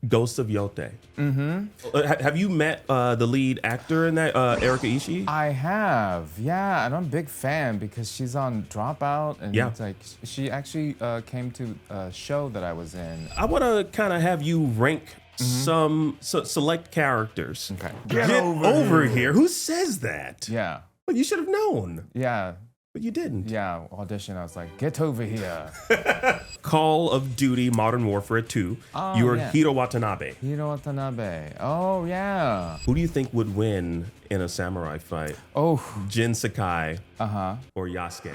Ghost of Yotei. Have you met the lead actor in that, Erika Ishii? I have, yeah, and I'm a big fan because she's on Dropout, and Yeah. it's like she actually came to a show that I was in. I want to kind of have you rank some select characters. Okay. Get over here. Who says that? Yeah, Well, you should have known, yeah, but you didn't. yeah. Audition. I was like, get over here. Call of Duty Modern Warfare 2. Oh, You are yeah. Hiro Watanabe. Hiro Watanabe. Oh yeah. Who do you think would win in a samurai fight? Oh. Jin Sakai Uh-huh. or Yasuke?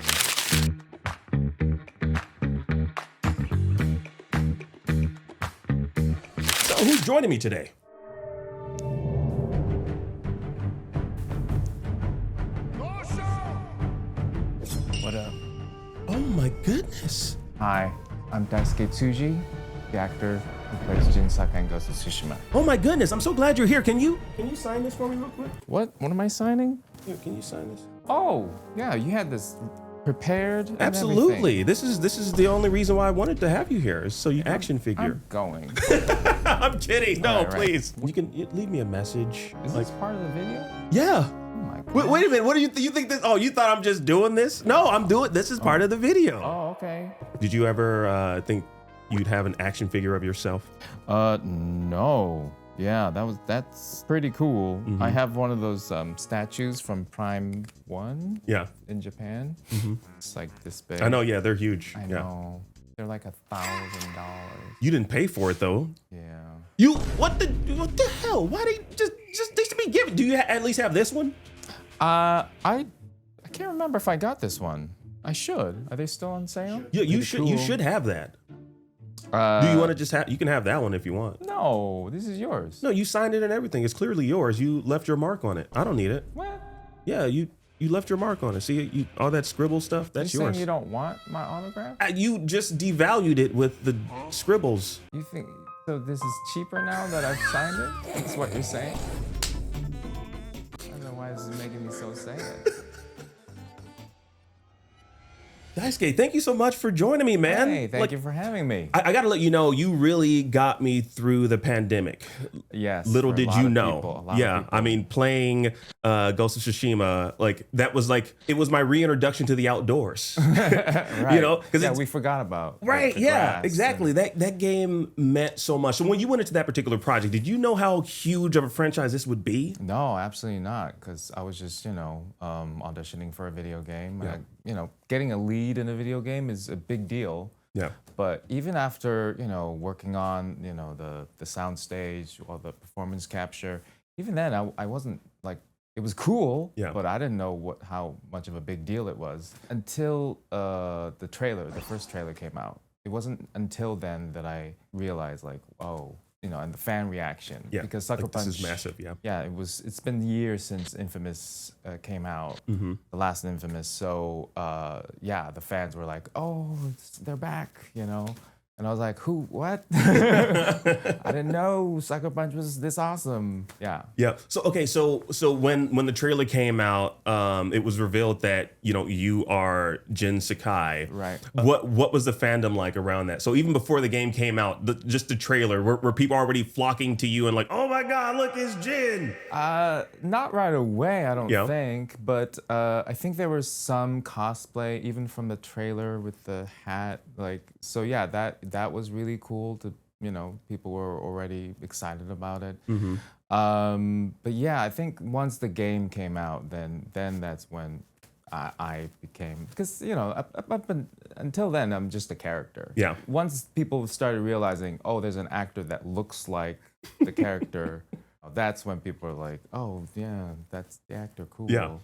So who's joining me today? What up? Oh my goodness. Hi, I'm Daisuke Tsuji, the actor who plays Jin Sakai in Ghost of Tsushima. Oh my goodness. I'm so glad you're here. Can you sign this for me real quick? What? What am I signing? Here, can you sign this? Oh, yeah, you had this prepared and Absolutely. everything. This is the only reason why I wanted to have you here, is so you action figure. I'm going. I'm kidding. No, All right. please. You leave me a message. Is this part of the video? Yeah. Oh my god. Wait a minute. What do you think this? Oh, you thought I'm just doing this? No, I'm doing. This is part of the video. Oh, okay. Did you ever think you'd have an action figure of yourself? No. Yeah, that's pretty cool. I have one of those statues from Prime 1 Yeah. in Japan. It's like this big. I know. Yeah, they're huge. I Yeah. know. They're like $1,000. You didn't pay for it though. Yeah. You what the hell? Why they just they should be giving? Do you at least have this one? I can't remember if I got this one. I should. Are they still on sale? Yeah, you Pretty should. You cool. should have that. Uh, Do you want to just have? You can have that one if you want. No, this is yours. No, you signed it and everything. It's clearly yours. You left your mark on it. I don't need it. What? Yeah, you left your mark on it. See, all that scribble stuff. That's You saying yours. you don't want my autograph? You just devalued it with the scribbles. You think so? This is cheaper now that I've signed it? That's what you're saying? I don't know why this is making me so sad. Daisuke, thank you so much for joining me, man. Hey, thank you for having me. I got to let you know, you really got me through the pandemic. Yes. Little for a did lot you of know. people, a lot of Yeah, people. I mean, playing Ghost of Tsushima, it was my reintroduction to the outdoors. Right. You know, because we forgot about right. the Yeah, grass exactly. That game meant so much. So when you went into that particular project, did you know how huge of a franchise this would be? No, absolutely not. Because I was just, auditioning for a video game. Yeah. Getting a lead in a video game is a big deal. Yeah. But even after, working on, the sound stage or the performance capture, even then I wasn't like, it was cool, Yeah. but I didn't know how much of a big deal it was until the first trailer came out. It wasn't until then that I realized like, oh, and the fan reaction. Yeah. Because Sucker Like, Punch. this is massive. Yeah. Yeah, it's been years since Infamous came out, the last Infamous. So the fans were like, "Oh, they're back," and I was like, "Who? What?" I didn't know Sucker Punch was this awesome. Yeah. Yeah. So okay. So when the trailer came out, it was revealed that you are Jin Sakai. Right. What was the fandom like around that? So even before the game came out, just the trailer, were people already flocking to you and like, oh my God, look, it's Jin. Not right away, I don't Yeah. think, but I think there was some cosplay even from the trailer with the hat. So yeah, that was really cool to, people were already excited about it. But yeah, I think once the game came out, then that's when I became, because until then I'm just a character. Yeah. Once people started realizing, oh, there's an actor that looks like the character, that's when people are like, oh yeah, that's the actor, cool. Yeah.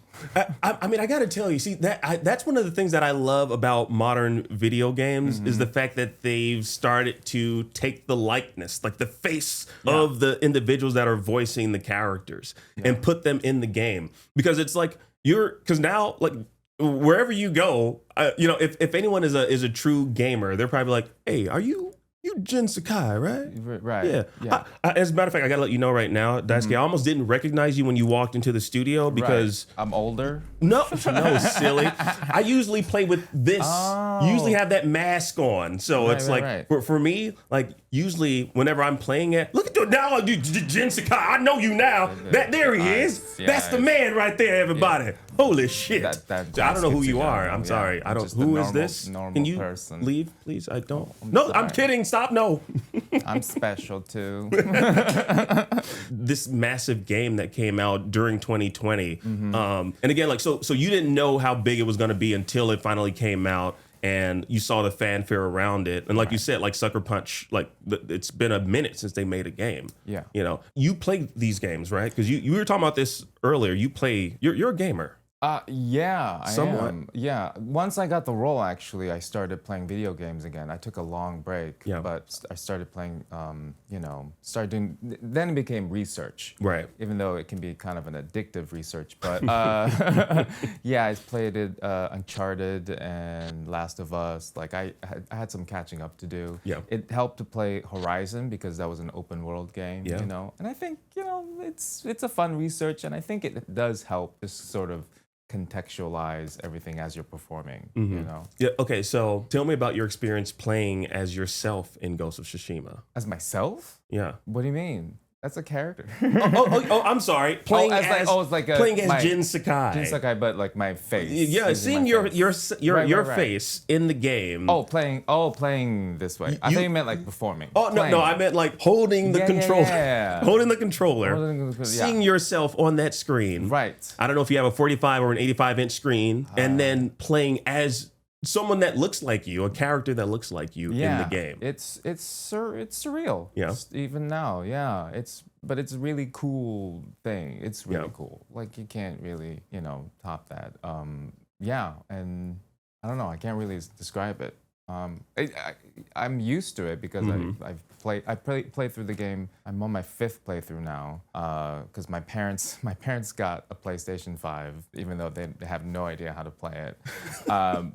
I mean, I got to tell you, see, that's one of the things that I love about modern video games is the fact that they've started to take the likeness, like the face of the individuals that are voicing the characters and put them in the game. Because it's like, because now, like, wherever you go, if anyone is a true gamer, they're probably like, hey, are you You Jin Sakai, right? Right. Yeah. As a matter of fact, I gotta let you know right now, Daisuke, I almost didn't recognize you when you walked into the studio because I'm older. no, silly. I usually play with this. Oh. You usually have that mask on, so it's like for me, like usually whenever I'm playing it, look at you now, you Jin Sakai. I know you now. There he is. Yeah, that's the man right there, everybody. Yeah. Holy shit! I don't know who you are. I'm sorry. I don't. Who is this? Can you leave, please? I don't. No, I'm kidding. Stop. No. I'm special too. This massive game that came out during 2020, and again, like so you didn't know how big it was going to be until it finally came out. And you saw the fanfare around it, and like you said, like Sucker Punch, like it's been a minute since they made a game. Yeah, you play these games, right? Because you were talking about this earlier. You're a gamer. Yeah, Somewhat. I am. Yeah, once I got the role, actually, I started playing video games again. I took a long break, but I started playing, started doing, then it became research. Right. Even though it can be kind of an addictive research, but yeah, I played it, Uncharted and Last of Us. Like I had some catching up to do. Yeah. It helped to play Horizon because that was an open world game, Yeah. and I think, it's a fun research, and I think it does help just sort of contextualize everything as you're performing, Yeah. Okay. So tell me about your experience playing as yourself in Ghost of Tsushima. As myself? Yeah. What do you mean? That's a character. I'm sorry. Playing playing as Jin Sakai. Jin Sakai, but like my face. Yeah, seeing your face in the game. Playing this way. I thought you meant like performing. Oh no, I meant like holding the controller. Yeah. Holding the controller. Seeing yourself on that screen. Right. I don't know if you have a 45 or an 85-inch screen, and then playing as someone that looks like you, a character that looks like you in the game. It's surreal. Yeah. Even now, yeah. But it's a really cool thing. It's really cool. Like you can't really, top that. Yeah, and I don't know. I can't really describe it. I'm used to it because I played through the game. I'm on my 5th playthrough now because my parents got a PlayStation 5, even though they have no idea how to play it.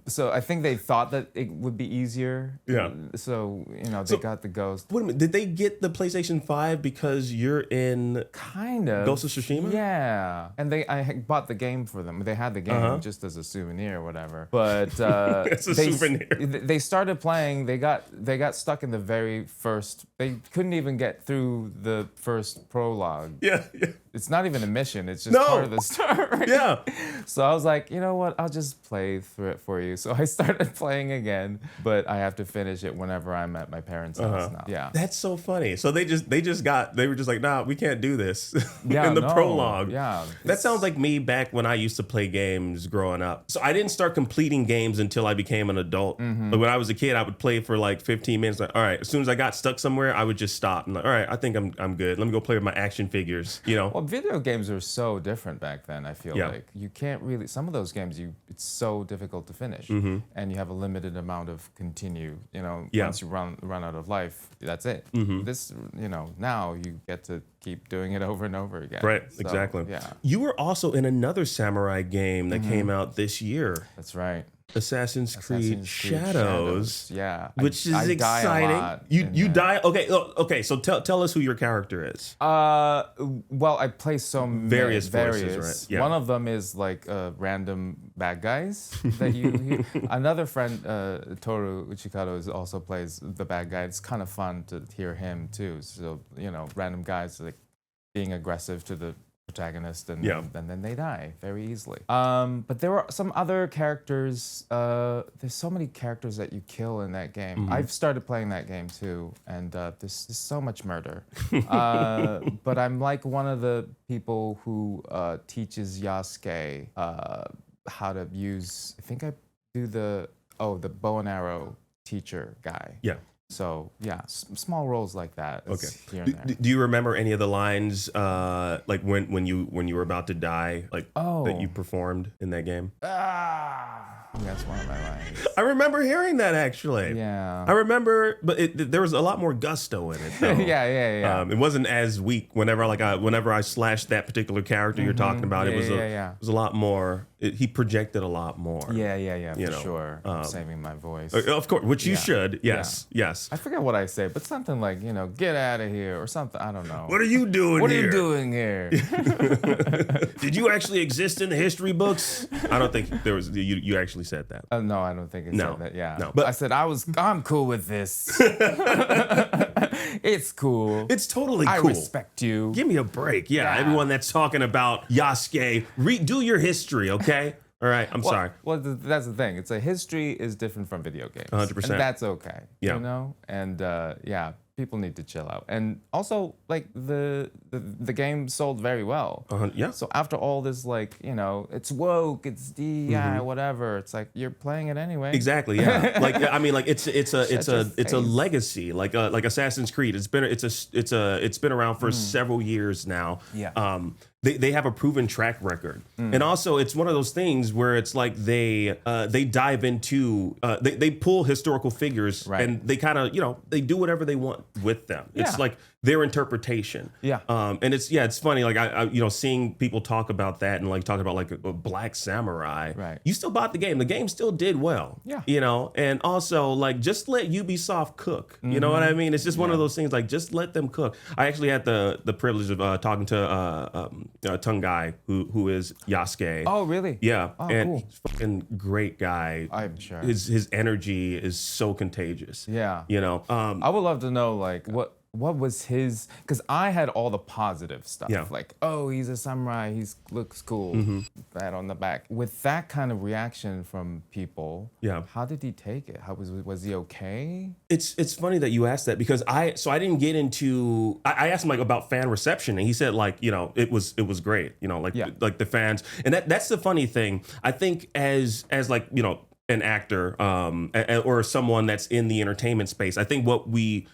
So I think they thought that it would be easier. Yeah. So they got the Ghost. Wait a minute, did they get the PlayStation 5 because you're in kind of Ghost of Tsushima? Yeah. And I bought the game for them. They had the game just as a souvenir or whatever. But it's a souvenir. They started playing. They got stuck in the very first. They couldn't even get through the first prologue. Yeah. It's not even a mission. It's just part of the story. Yeah. So I was like, you know what? I'll just play through it for you. So I started playing again, but I have to finish it whenever I'm at my parents' house now. Yeah. That's so funny. So they were just like, nah, we can't do this Yeah, in the prologue. Yeah. That sounds like me back when I used to play games growing up. So I didn't start completing games until I became an adult. But when I was a kid, I would play for like 15 minutes. Like, all right, as soon as I got stuck somewhere, I would just stop. And like, all right, I think I'm good. Let me go play with my action figures. Well, video games were so different back then. I feel like you can't really. Some of those games, it's so difficult to finish, and you have a limited amount of continue. Once you run out of life, that's it. This, now you get to keep doing it over and over again. Right. So, Exactly. Yeah. You were also in another samurai game that came out this year. That's right. Assassin's Creed Shadows. Yeah, which is I exciting. Die a lot you die. Okay. So tell us who your character is. Well, I play so many various voices, right? Yeah. One of them is like random bad guys that you. Another friend, Toru Uchikado, also plays the bad guy. It's kind of fun to hear him too. So random guys like being aggressive to the protagonist, and then they die very easily. But there are some other characters. There's so many characters that you kill in that game. I've started playing that game too, and there's so much murder. But I'm like one of the people who teaches Yasuke how to use. I think I do the bow and arrow teacher guy. Yeah. So yeah, small roles like that. Okay. Here and there. Do you remember any of the lines like when you were about to die, like that you performed in that game? That's one of my lines. I remember hearing that actually. Yeah. I remember, but there was a lot more gusto in it. Though. Yeah. It wasn't as weak. Whenever I slashed that particular character you're talking about, it was a lot more he projected a lot more. Yeah, for sure. I'm saving my voice. Of course, which you should. Yes. I forget what I say, but something like, get out of here or something. I don't know. What are you doing here? What are you doing here? Did you actually exist in the history books? I don't think there was. You actually said that. No, I don't think it said that. Yeah. No. But I said I'm cool with this. It's cool. It's totally cool. I respect you. Give me a break. Yeah. Everyone that's talking about Yasuke, redo your history, okay? All right. I'm sorry. Well, that's the thing. It's a history is different from video games. 100%. And that's okay. Yeah. And people need to chill out. And also, like the game sold very well. Yeah. So after all this, it's woke, it's DEI, whatever. It's like you're playing it anyway. Exactly. Yeah. It's a legacy. Like Assassin's Creed. It's been around for several years now. Yeah. They have a proven track record, and also it's one of those things where it's like they dive into they pull historical figures, right, and they kind of they do whatever they want with them. Yeah. It's like their interpretation. Yeah. And it's funny, like I seeing people talk about that and like talking about like a Black Samurai. Right. You still bought the game. The game still did well. Yeah. And also like just let Ubisoft cook. You know what I mean? It's just one of those things, like just let them cook. I actually had the privilege of talking to Tungai, who is Yasuke. Oh, really? Yeah. Oh, and cool. he's a fucking great guy. I'm sure. His energy is so contagious. Yeah. I would love to know like what was his, because I had all the positive stuff. Yeah. Like, oh, he's a samurai, looks cool, pat on the back. With that kind of reaction from people, how did he take it? Was he okay? It's funny that you asked that, because I didn't get into, I asked him like about fan reception, and he said like, it was great, like the fans. And that's the funny thing. I think as like, an actor or someone that's in the entertainment space, I think what we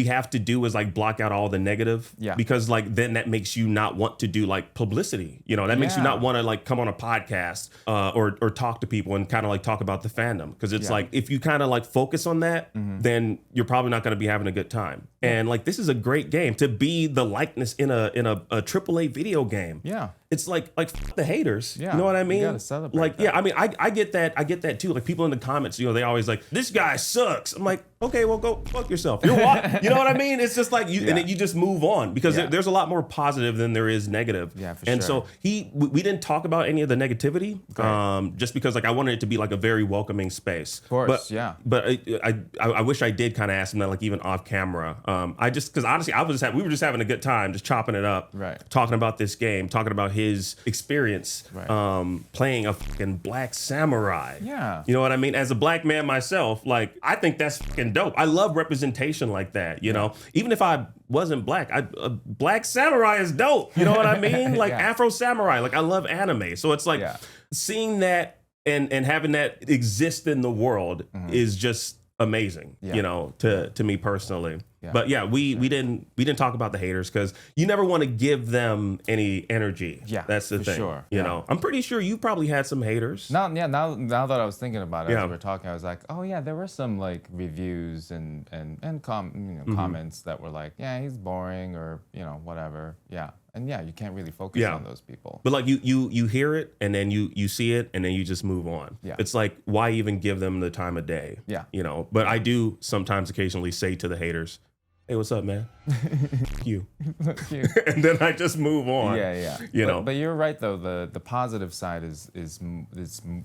have to do is like block out all the negative, because like then that makes you not want to do like publicity, that makes you not want to like come on a podcast or talk to people and kind of like talk about the fandom, because it's like if you kind of like focus on that, then you're probably not going to be having a good time. And like this is a great game to be the likeness in a AAA video game. Yeah. It's like f- the haters. Yeah, You know what I mean? you gotta celebrate like, that. yeah, I mean, I get that too. Like people in the comments, they always like, this guy sucks. I'm like, okay, well, go fuck yourself. You're what? You know what I mean? It's just like and then you just move on, because there's a lot more positive than there is negative. Yeah, for and sure. so we didn't talk about any of the negativity, just because like I wanted it to be like a very welcoming space. Of course, but, yeah. But I wish I did kind of ask him that, like even off camera. Because honestly, we were just having a good time, just chopping it up, right, talking about this game, talking about his experience, right, playing a fucking black samurai. Yeah. You know what I mean? As a black man myself, like I think that's fucking dope. I love representation like that. Even if I wasn't black, a black samurai is dope. You know what I mean? Like Afro samurai. Like I love anime, so it's like seeing that and having that exist in the world is just amazing. To me personally. Yeah. But yeah, we didn't talk about the haters, because you never want to give them any energy. Yeah, that's the thing. Sure. You know, I'm pretty sure you probably had some haters. Now that I was thinking about it, as we were talking, I was like, oh yeah, there were some like reviews and comments that were like, yeah, he's boring, or whatever. Yeah. And you can't really focus on those people. But like you hear it, and then you see it, and then you just move on. Yeah. It's like, why even give them the time of day? Yeah. But I do sometimes occasionally say to the haters, hey, what's up, man? Fuck you. And then I just move on. Yeah. But you're right though. The positive side is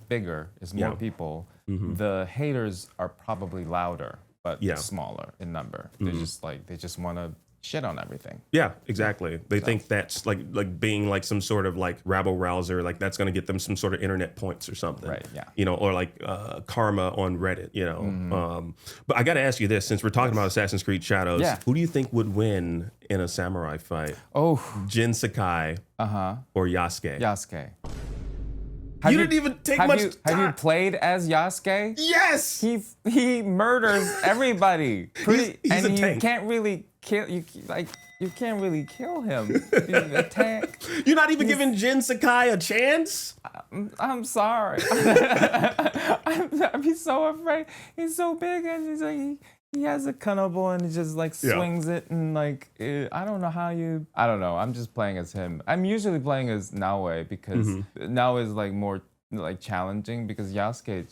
bigger. It's more people. The haters are probably louder, but smaller in number. They just want to shit on everything. Yeah, exactly. They think that's like being like some sort of like rabble rouser, like that's gonna get them some sort of internet points or something. Right. Yeah. Or like karma on Reddit. But I gotta ask you this, since we're talking about Assassin's Creed Shadows, who do you think would win in a samurai fight? Oh, Jin Sakai. Or Yasuke. Yasuke. You didn't even take much time. Have you played as Yasuke? Yes. He murders everybody. He's a tank. You can't really kill you can't really kill him. He's a tank. You're not even giving Jin Sakai a chance? I'm sorry. I'm so afraid. He's so big, and he's like he has a kanabo, and he just like swings it, and like I don't know. I'm just playing as him. I'm usually playing as Naoe, because Naoe is like more like challenging because Yasuke,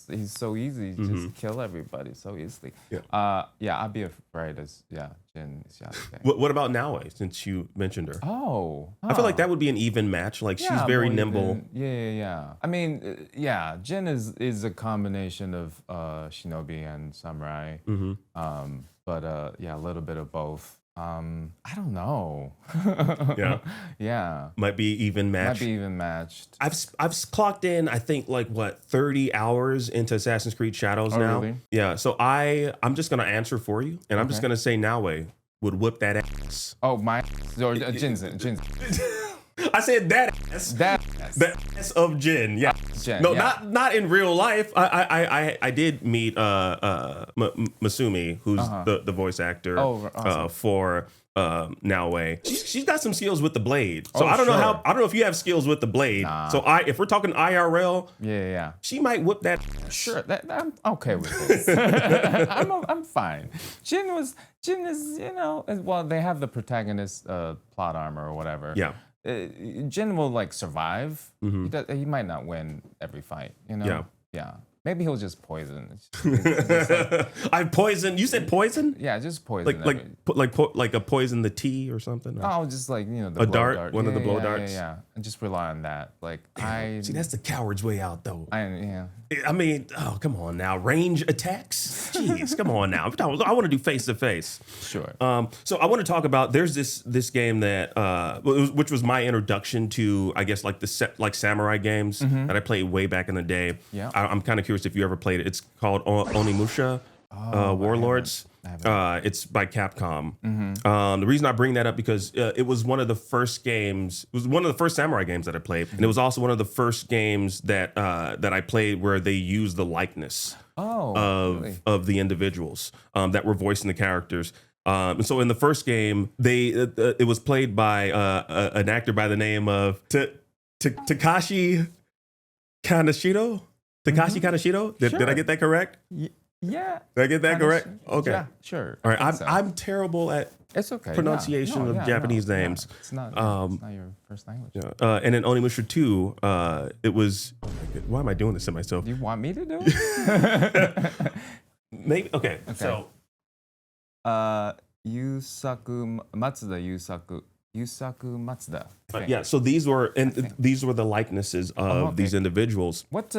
he's so easy, just kill everybody so easily. Yeah, I'd be afraid as Jin is Yasuke. What about Naoe, since you mentioned her? I feel like that would be an even match. Like she's very nimble. Yeah. I mean, Jin is a combination of shinobi and samurai. But a little bit of both. I don't know. Yeah. Might be even matched. I've clocked in, I think, like 30 hours into Assassin's Creed Shadows now. Really? Yeah. So I'm just gonna answer for you, and I'm just gonna say Naoe would whip that ass. Oh, my or Jin's. I said that ass. That ass of Jin. Yeah. Jin, No, not in real life. I did meet Masumi, who's the voice actor for Naoe. She's got some skills with the blade. So I don't know if you have skills with the blade. Nah. So if we're talking IRL, she might whip that. Sure, I'm okay with this. I'm fine. Jin is, well, they have the protagonist plot armor or whatever. Yeah. Jin will like survive. He might not win every fight, Yeah. Maybe he'll just poison. I poison. You said poison? Yeah, just poison. Like a poison the tea or something. Oh, just like the a dart, one of the blow darts. Yeah, and just rely on that. Like see, that's the coward's way out, though. I mean, oh, come on now, range attacks. Jeez, come on now. I want to do face to face. Sure. So I want to talk about. There's this game that which was my introduction to, I guess, like samurai games that I played way back in the day. Yeah. I'm kind of curious if you ever played it. It's called Onimusha Warlords. It's by Capcom. The reason I bring that up because it was one of the first games. It was one of the first samurai games that I played, and it was also one of the first games that I played where they used the likeness of the individuals that were voicing the characters. And so in the first game, it was played by an actor by the name of Takashi Kaneshiro. Did I get that correct? Yeah. Did I get that correct? Okay. Yeah, sure. All right. I'm terrible at pronunciation of Japanese names. Yeah. It's not your first language. Yeah. And in Onimusha 2, it was. Oh my God, why am I doing this to myself? You want me to do it? Maybe. Okay. So. Yusaku Matsuda. Yeah, so these were the likenesses of these individuals. What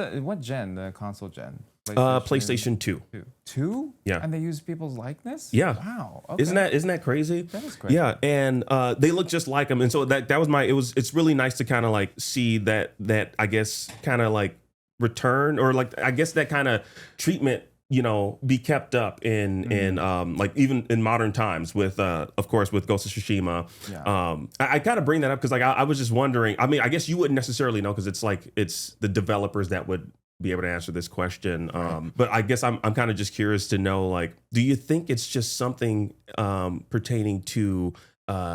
gen? The console gen? PlayStation 2. 2? Yeah. And they use people's likeness? Yeah. Wow. Okay. Isn't that crazy? That is crazy. Yeah, and they look just like them, and so that was it's really nice to kind of like see that I guess kind of like return, or like I guess that kind of treatment, be kept up in like even in modern times with of course with Ghost of Tsushima. Yeah. I kind of bring that up because like I was just wondering. I mean, I guess you wouldn't necessarily know because it's the developers that would be able to answer this question. But I guess I'm kind of just curious to know, like, do you think it's just something pertaining to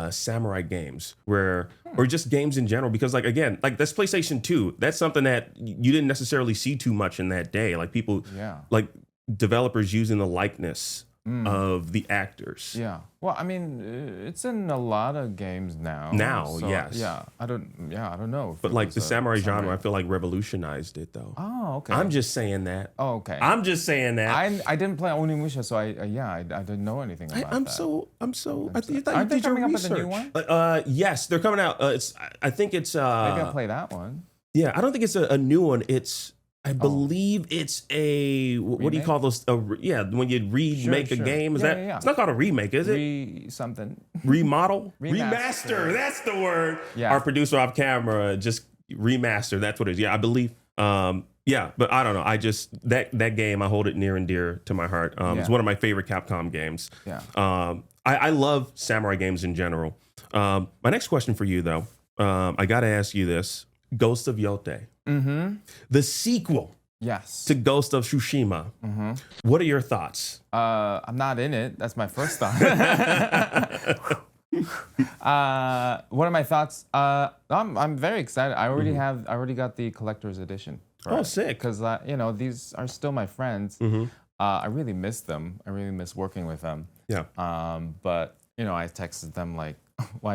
samurai games or just games in general? Because like, again, like that's PlayStation 2. That's something that you didn't necessarily see too much in that day. Like people, like developers using the likeness of the actors. Yeah. Well, I mean, it's in a lot of games now. So, yes. Yeah. I don't know. But like the samurai genre, I feel like revolutionized it though. Oh, okay. I'm just saying that. Oh, okay. I'm just saying that. I didn't play Onimusha, so I didn't know anything about that. I thought you Aren't they did your coming up research. with a new one? Yes, they're coming out. I think it's. Maybe I'll play that one. Yeah, I don't think it's a new one. I believe it's a what do you call those? When you remake a game, is that? It's not called a remake, is it? Something. Remodel, Remaster. That's the word. Yeah. Our producer off camera just remaster. That's what it is. Yeah, I believe. Yeah, but I don't know. I just that game I hold it near and dear to my heart. It's one of my favorite Capcom games. Yeah. I love samurai games in general. My next question for you though, I got to ask you this: Ghost of Yotei. The sequel to Ghost of Tsushima. What are your thoughts? I'm not in it. That's my first thought. What are my thoughts? I'm very excited. I already got the collector's edition. Oh, sick! Because these are still my friends. I really miss them. I really miss working with them. Yeah. But I texted them like,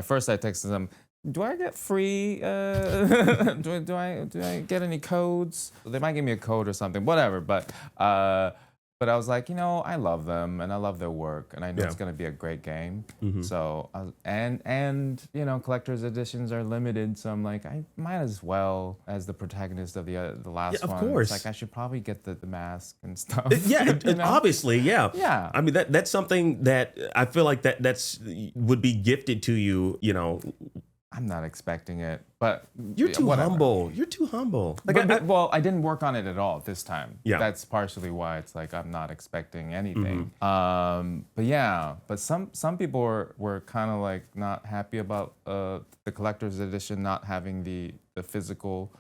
first I texted them, do I get free? Do I get any codes? They might give me a code or something, whatever. But I was like, I love them and I love their work, and I know it's gonna be a great game. So and collector's editions are limited, so I'm like, I might as well, as the protagonist of the last of one. course. It's like I should probably get the mask and stuff. Obviously, yeah. Yeah. I mean that's something that I feel like that's would be gifted to you. I'm not expecting it, but You're too whatever. humble. You're too humble. Like, Well, I didn't work on it at all this time. Yeah. That's partially why it's like I'm not expecting anything. Mm-hmm. But some people were kind of like not happy about the collector's edition not having the physical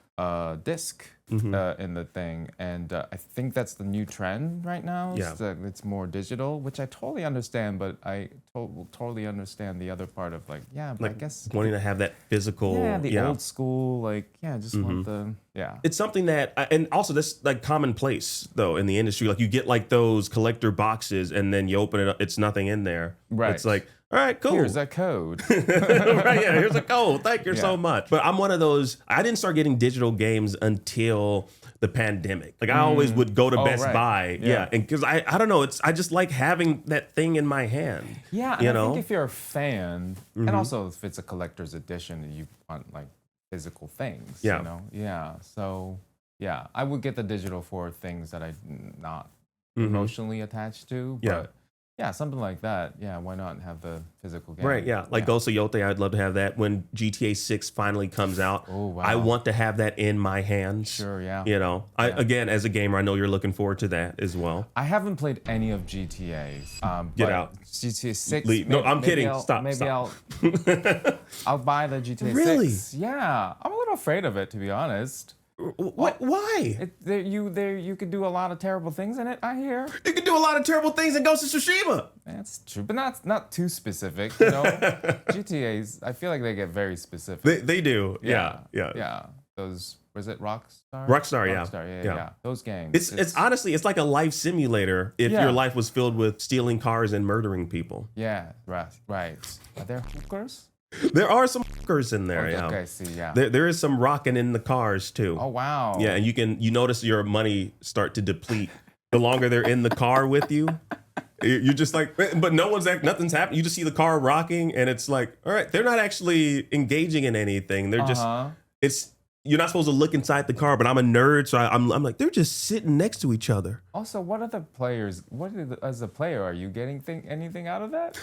disc in the thing, and I think that's the new trend right now. Yeah. It's more digital, which I totally understand, but I totally understand the other part of like, but I guess wanting to have that physical. the old school, like, just want the, It's something that, and also that's like commonplace though in the industry. Like you get like those collector boxes, and then you open it up, it's nothing in there. Right. It's like, all right, cool. Here's that code. Right, yeah, here's a code. Thank you so much. But I'm one of those, I didn't start getting digital games until the pandemic. Like I always would go to Best Buy. Yeah. And because I don't know, I just like having that thing in my hand. Yeah, and I think if you're a fan, and also if it's a collector's edition, you want like physical things. Yeah. Yeah. So I would get the digital for things that I'm not emotionally attached to. But yeah, something like that. Yeah, why not have the physical game? Right, yeah. Like Ghost of Yotei, I'd love to have that. When GTA 6 finally comes out, I want to have that in my hands. Sure, yeah. Again, as a gamer, I know you're looking forward to that as well. I haven't played any of GTA's. Get but out. GTA 6. No, I'm kidding. Stop. I'll buy the GTA Really? 6. Yeah, I'm a little afraid of it, to be honest. What? Why? You could do a lot of terrible things in it, I hear. You can do a lot of terrible things in Ghost of Tsushima. That's true, but not too specific. GTA's, I feel like they get very specific. They do. Yeah. Those, was it Rockstar? Rockstar, yeah. Those games. It's honestly, it's like a life simulator if your life was filled with stealing cars and murdering people. Yeah, right. Are there hookers? There are some hookers in there. Okay, I see, yeah. There is some rocking in the cars too. Oh, wow. Yeah, and you notice your money start to deplete the longer they're in the car with you. You're just like, but nothing's happening. You just see the car rocking, and it's like, all right, they're not actually engaging in anything. They're just, you're not supposed to look inside the car, but I'm a nerd, so I'm like, they're just sitting next to each other. Also, what are the players? As a player, are you getting anything out of that?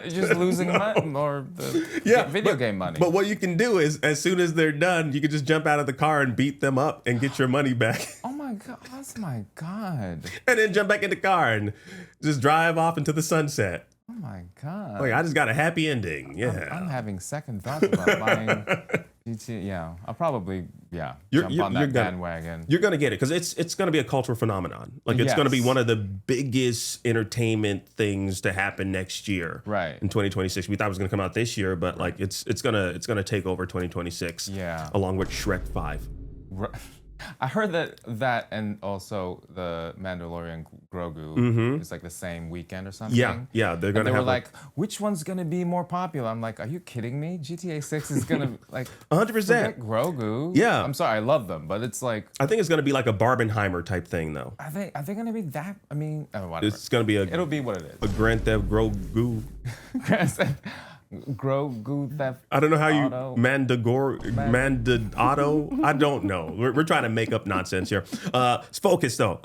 You're just losing money or the video game money. But what you can do is, as soon as they're done, you can just jump out of the car and beat them up and get your money back. Oh my god! And then jump back in the car and just drive off into the sunset. Oh my god! Like I just got a happy ending. Yeah, I'm having second thoughts about buying GTA. Yeah, I'll probably jump on that bandwagon. You're gonna get it because it's gonna be a cultural phenomenon. Like it's gonna be one of the biggest entertainment things to happen next year. Right. In 2026, we thought it was gonna come out this year, but like it's gonna take over 2026. Yeah. Along with Shrek 5. Right. I heard that and also the Mandalorian Grogu is like the same weekend or something. Yeah, they're gonna. They were like, which one's gonna be more popular? I'm like, are you kidding me? GTA 6 is gonna like 100%. Grogu. Yeah, I'm sorry, I love them, but it's like I think it's gonna be like a Barbenheimer type thing, though. Are they gonna be that? I mean, whatever. It's gonna be it'll be what it is. A Grand Theft Grogu. Grogu Theft. I don't know how you Auto. Mandadotto. I don't know. We're trying to make up nonsense here. It's focused though.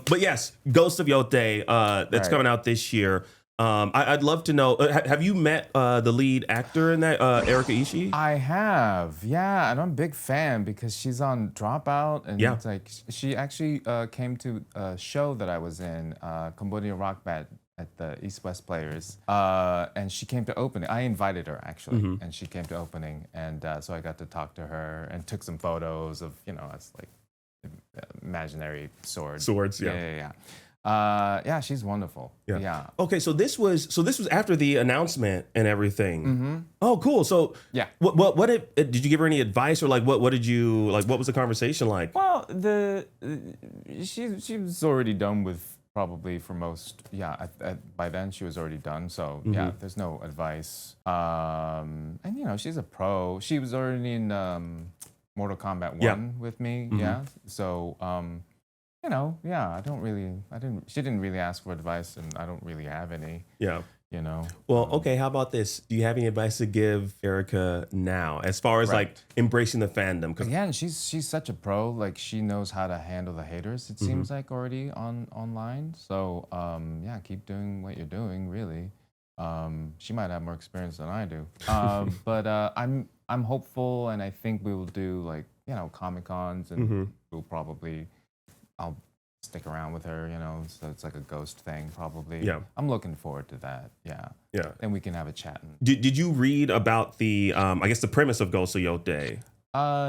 But yes, Ghost of Yotei. That's coming out this year. I'd love to know. Have you met the lead actor in that, Erika Ishii? I have, yeah, and I'm a big fan because she's on Dropout, and it's like she actually came to a show that I was in, Cambodia Rock Band at the East West Players, and she came to opening. I invited her actually, and she came to opening, and so I got to talk to her and took some photos of it's like imaginary swords. Yeah. She's wonderful. Yeah. Okay, so this was after the announcement and everything. Oh, cool. So what did you give her any advice or like what did you like? What was the conversation like? Well, she was already done with probably for most, yeah, by then she was already done. So yeah, there's no advice. And you know, she's a pro. She was already in Mortal Kombat 1 with me. Yeah. So, you know, yeah, she didn't really ask for advice, and I don't really have any. Yeah. You know. Well, okay. How about this? Do you have any advice to give Erika now, as far as like embracing the fandom? Because again, she's such a pro. Like she knows how to handle the haters. It seems like already online. So yeah, keep doing what you're doing. Really, she might have more experience than I do. But I'm hopeful, and I think we will do like Comic Cons, and we'll probably I'll stick around with her, so it's like a ghost thing probably. Yeah. I'm looking forward to that. Yeah. Yeah. Then we can have a chat. Did you read about the I guess the premise of Ghost of Yotei?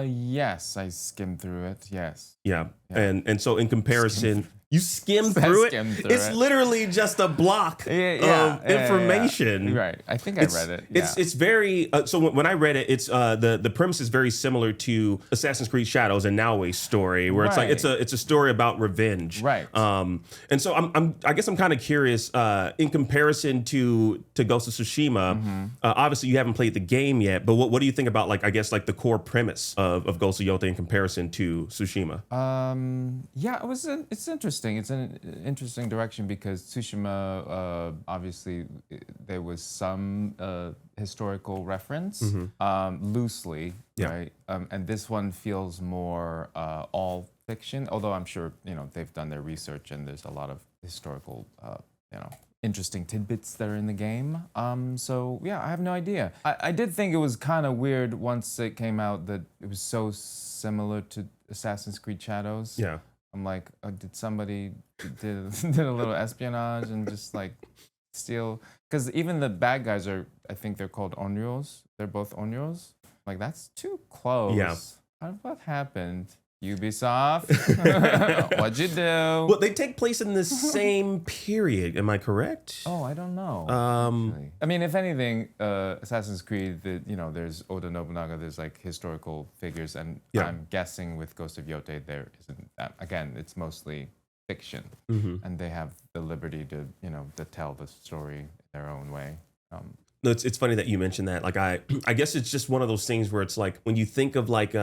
Yes, I skimmed through it. Yes. Yeah. And so in comparison, you skimmed through it? It's literally just a block of information. Yeah. Right. I think I read it. It's very so when I read it, it's the premise is very similar to Assassin's Creed Shadows and Naoe's story, where it's like it's a story about revenge. Right. And so I guess I'm kind of curious in comparison to Ghost of Tsushima. Obviously you haven't played the game yet, but what do you think about like the core premise of Ghost of Yotei in comparison to Tsushima? Yeah, it's interesting. It's an interesting direction because Tsushima, obviously, there was some historical reference, loosely, right? And this one feels more all fiction, although I'm sure, they've done their research and there's a lot of historical, interesting tidbits that are in the game. So yeah, I have no idea. I did think it was kind of weird once it came out that it was so similar to Assassin's Creed Shadows. Yeah. I'm like, did somebody did a little espionage and just like steal? Because even the bad guys I think they're called Onryos. They're both Onryos. Like that's too close. Yeah. What happened? Ubisoft, what'd you do? Well, they take place in the same period. Am I correct? Oh, I don't know. I mean, if anything, Assassin's Creed, there's Oda Nobunaga, there's like historical figures, and I'm guessing with Ghost of Yotei, there isn't that. Again, it's mostly fiction, and they have the liberty to, to tell the story in their own way. No, it's funny that you mentioned that. Like I guess it's just one of those things where it's like when you think of like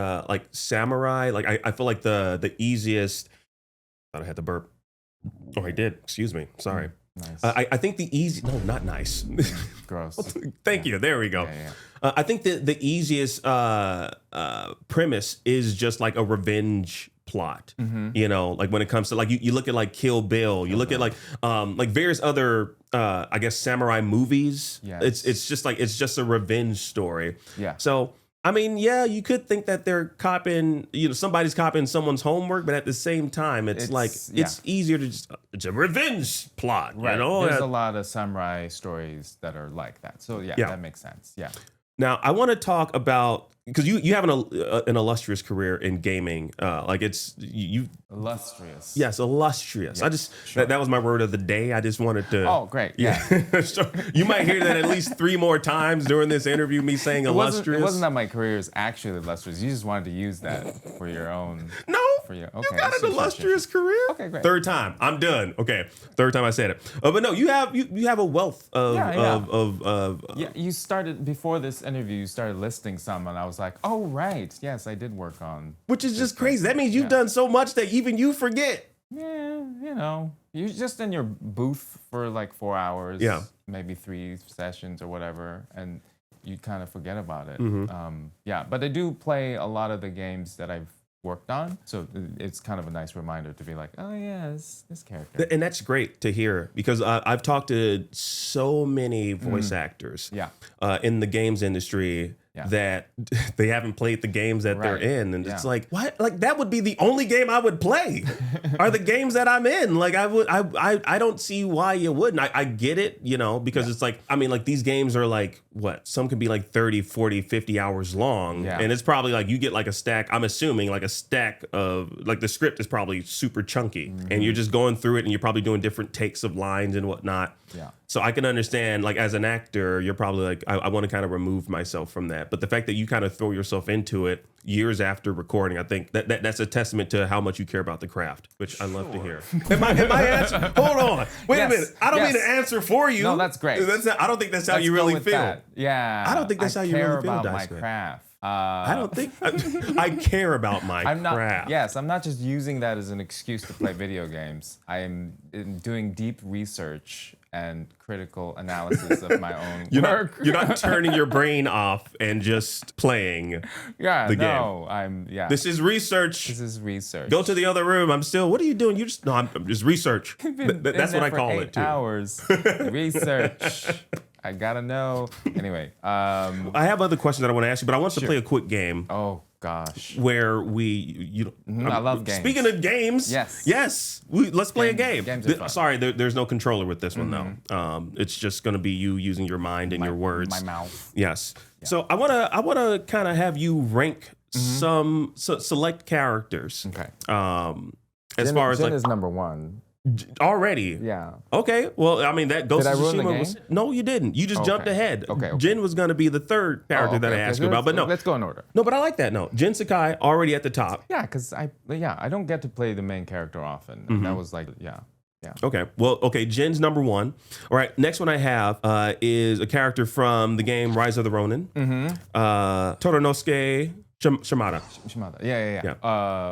samurai, like I feel like the easiest. Thought I had to burp. Oh, I did. Excuse me. Sorry. Nice. I think no, not nice. Gross. Thank you. There we go. Yeah. I think the easiest premise is just like a revenge plot. Like when it comes to like you look at like Kill Bill, you look at like various other I guess samurai movies. Yes. It's just a revenge story. Yeah. So I mean, yeah, you could think that they're copying, somebody's copying someone's homework, but at the same time, it's easier to just, it's a revenge plot, right. There's a lot of samurai stories that are like that. So yeah. That makes sense. Yeah. Now, I want to talk about, because you have an illustrious career in gaming. Like it's you. Illustrious. Yes, illustrious. Yes, That was my word of the day. I just wanted to. Oh, great. Yeah. So you might hear that at least 3 more times during this interview. Me saying illustrious. It wasn't that my career is actually illustrious. You just wanted to use that for your own. No. Okay. You got an illustrious career. Okay, great. 3rd time. I'm done. Okay. 3rd time I said it. But no, you have a wealth of Yeah, you started before this interview. You started listing some, and I was like, oh right, yes, I did work on. Which is just crazy. That means you've done so much that even you forget. Yeah, you're just in your booth for like 4 hours. Yeah. Maybe 3 sessions or whatever, and you kind of forget about it. Yeah, but I do play a lot of the games that I've worked on, so it's kind of a nice reminder to be like, oh yeah, this character. And that's great to hear, because I've talked to so many voice actors in the games industry that they haven't played the games that they're in, and it's like, what? Like that would be the only game I would play are the games that I'm in. Like I don't see why you wouldn't. I get it, because it's like, I mean, like these games are like, what? Some could be like 30, 40, 50 hours long, and it's probably like you get like a stack, I'm assuming like a stack of, like the script is probably super chunky, and you're just going through it, and you're probably doing different takes of lines and whatnot. Yeah. So I can understand, like as an actor, you're probably like, I want to kind of remove myself from that. that. But the fact that you kind of throw yourself into it years after recording, I think that's a testament to how much you care about the craft, which I love to hear. Am I answering? Hold on. Wait a minute. I don't mean to answer for you. No, that's great. I don't think that's how you really feel. That. Yeah. I don't think that's how you really feel, about my Daisuke. craft. I don't think I care about my craft. Yes, I'm not just using that as an excuse to play video games. I am doing deep research and critical analysis of my own work. You're not turning your brain off and just playing the game. This is research. This is research. Go to the other room. What are you doing? I'm just research. That's what I call it too. 8 hours. Research. I gotta know. Anyway. I have other questions that I want to ask you, but I want to play a quick game. Oh gosh. Where I love games. Speaking of games, yes, let's play a game. Games are fun. Sorry, there's no controller with this one though. It's just going to be you using your mind and your words. My mouth. Yes. Yeah. So I want to kind of have you rank some select characters. Okay. As far as Jin is number 1. Already? Yeah. Okay. Well, I mean, that Ghost of Tsushima was... No, you didn't. You just jumped ahead. Okay. Jin was going to be the third character that I asked you about, but no. Let's go in order. No, but I like that. No, Jin Sakai already at the top. Yeah, because I don't get to play the main character often. And that was like, yeah. Okay. Well, Jin's number 1. All right. Next one I have is a character from the game Rise of the Ronin. Toranosuke Shimada. Yeah.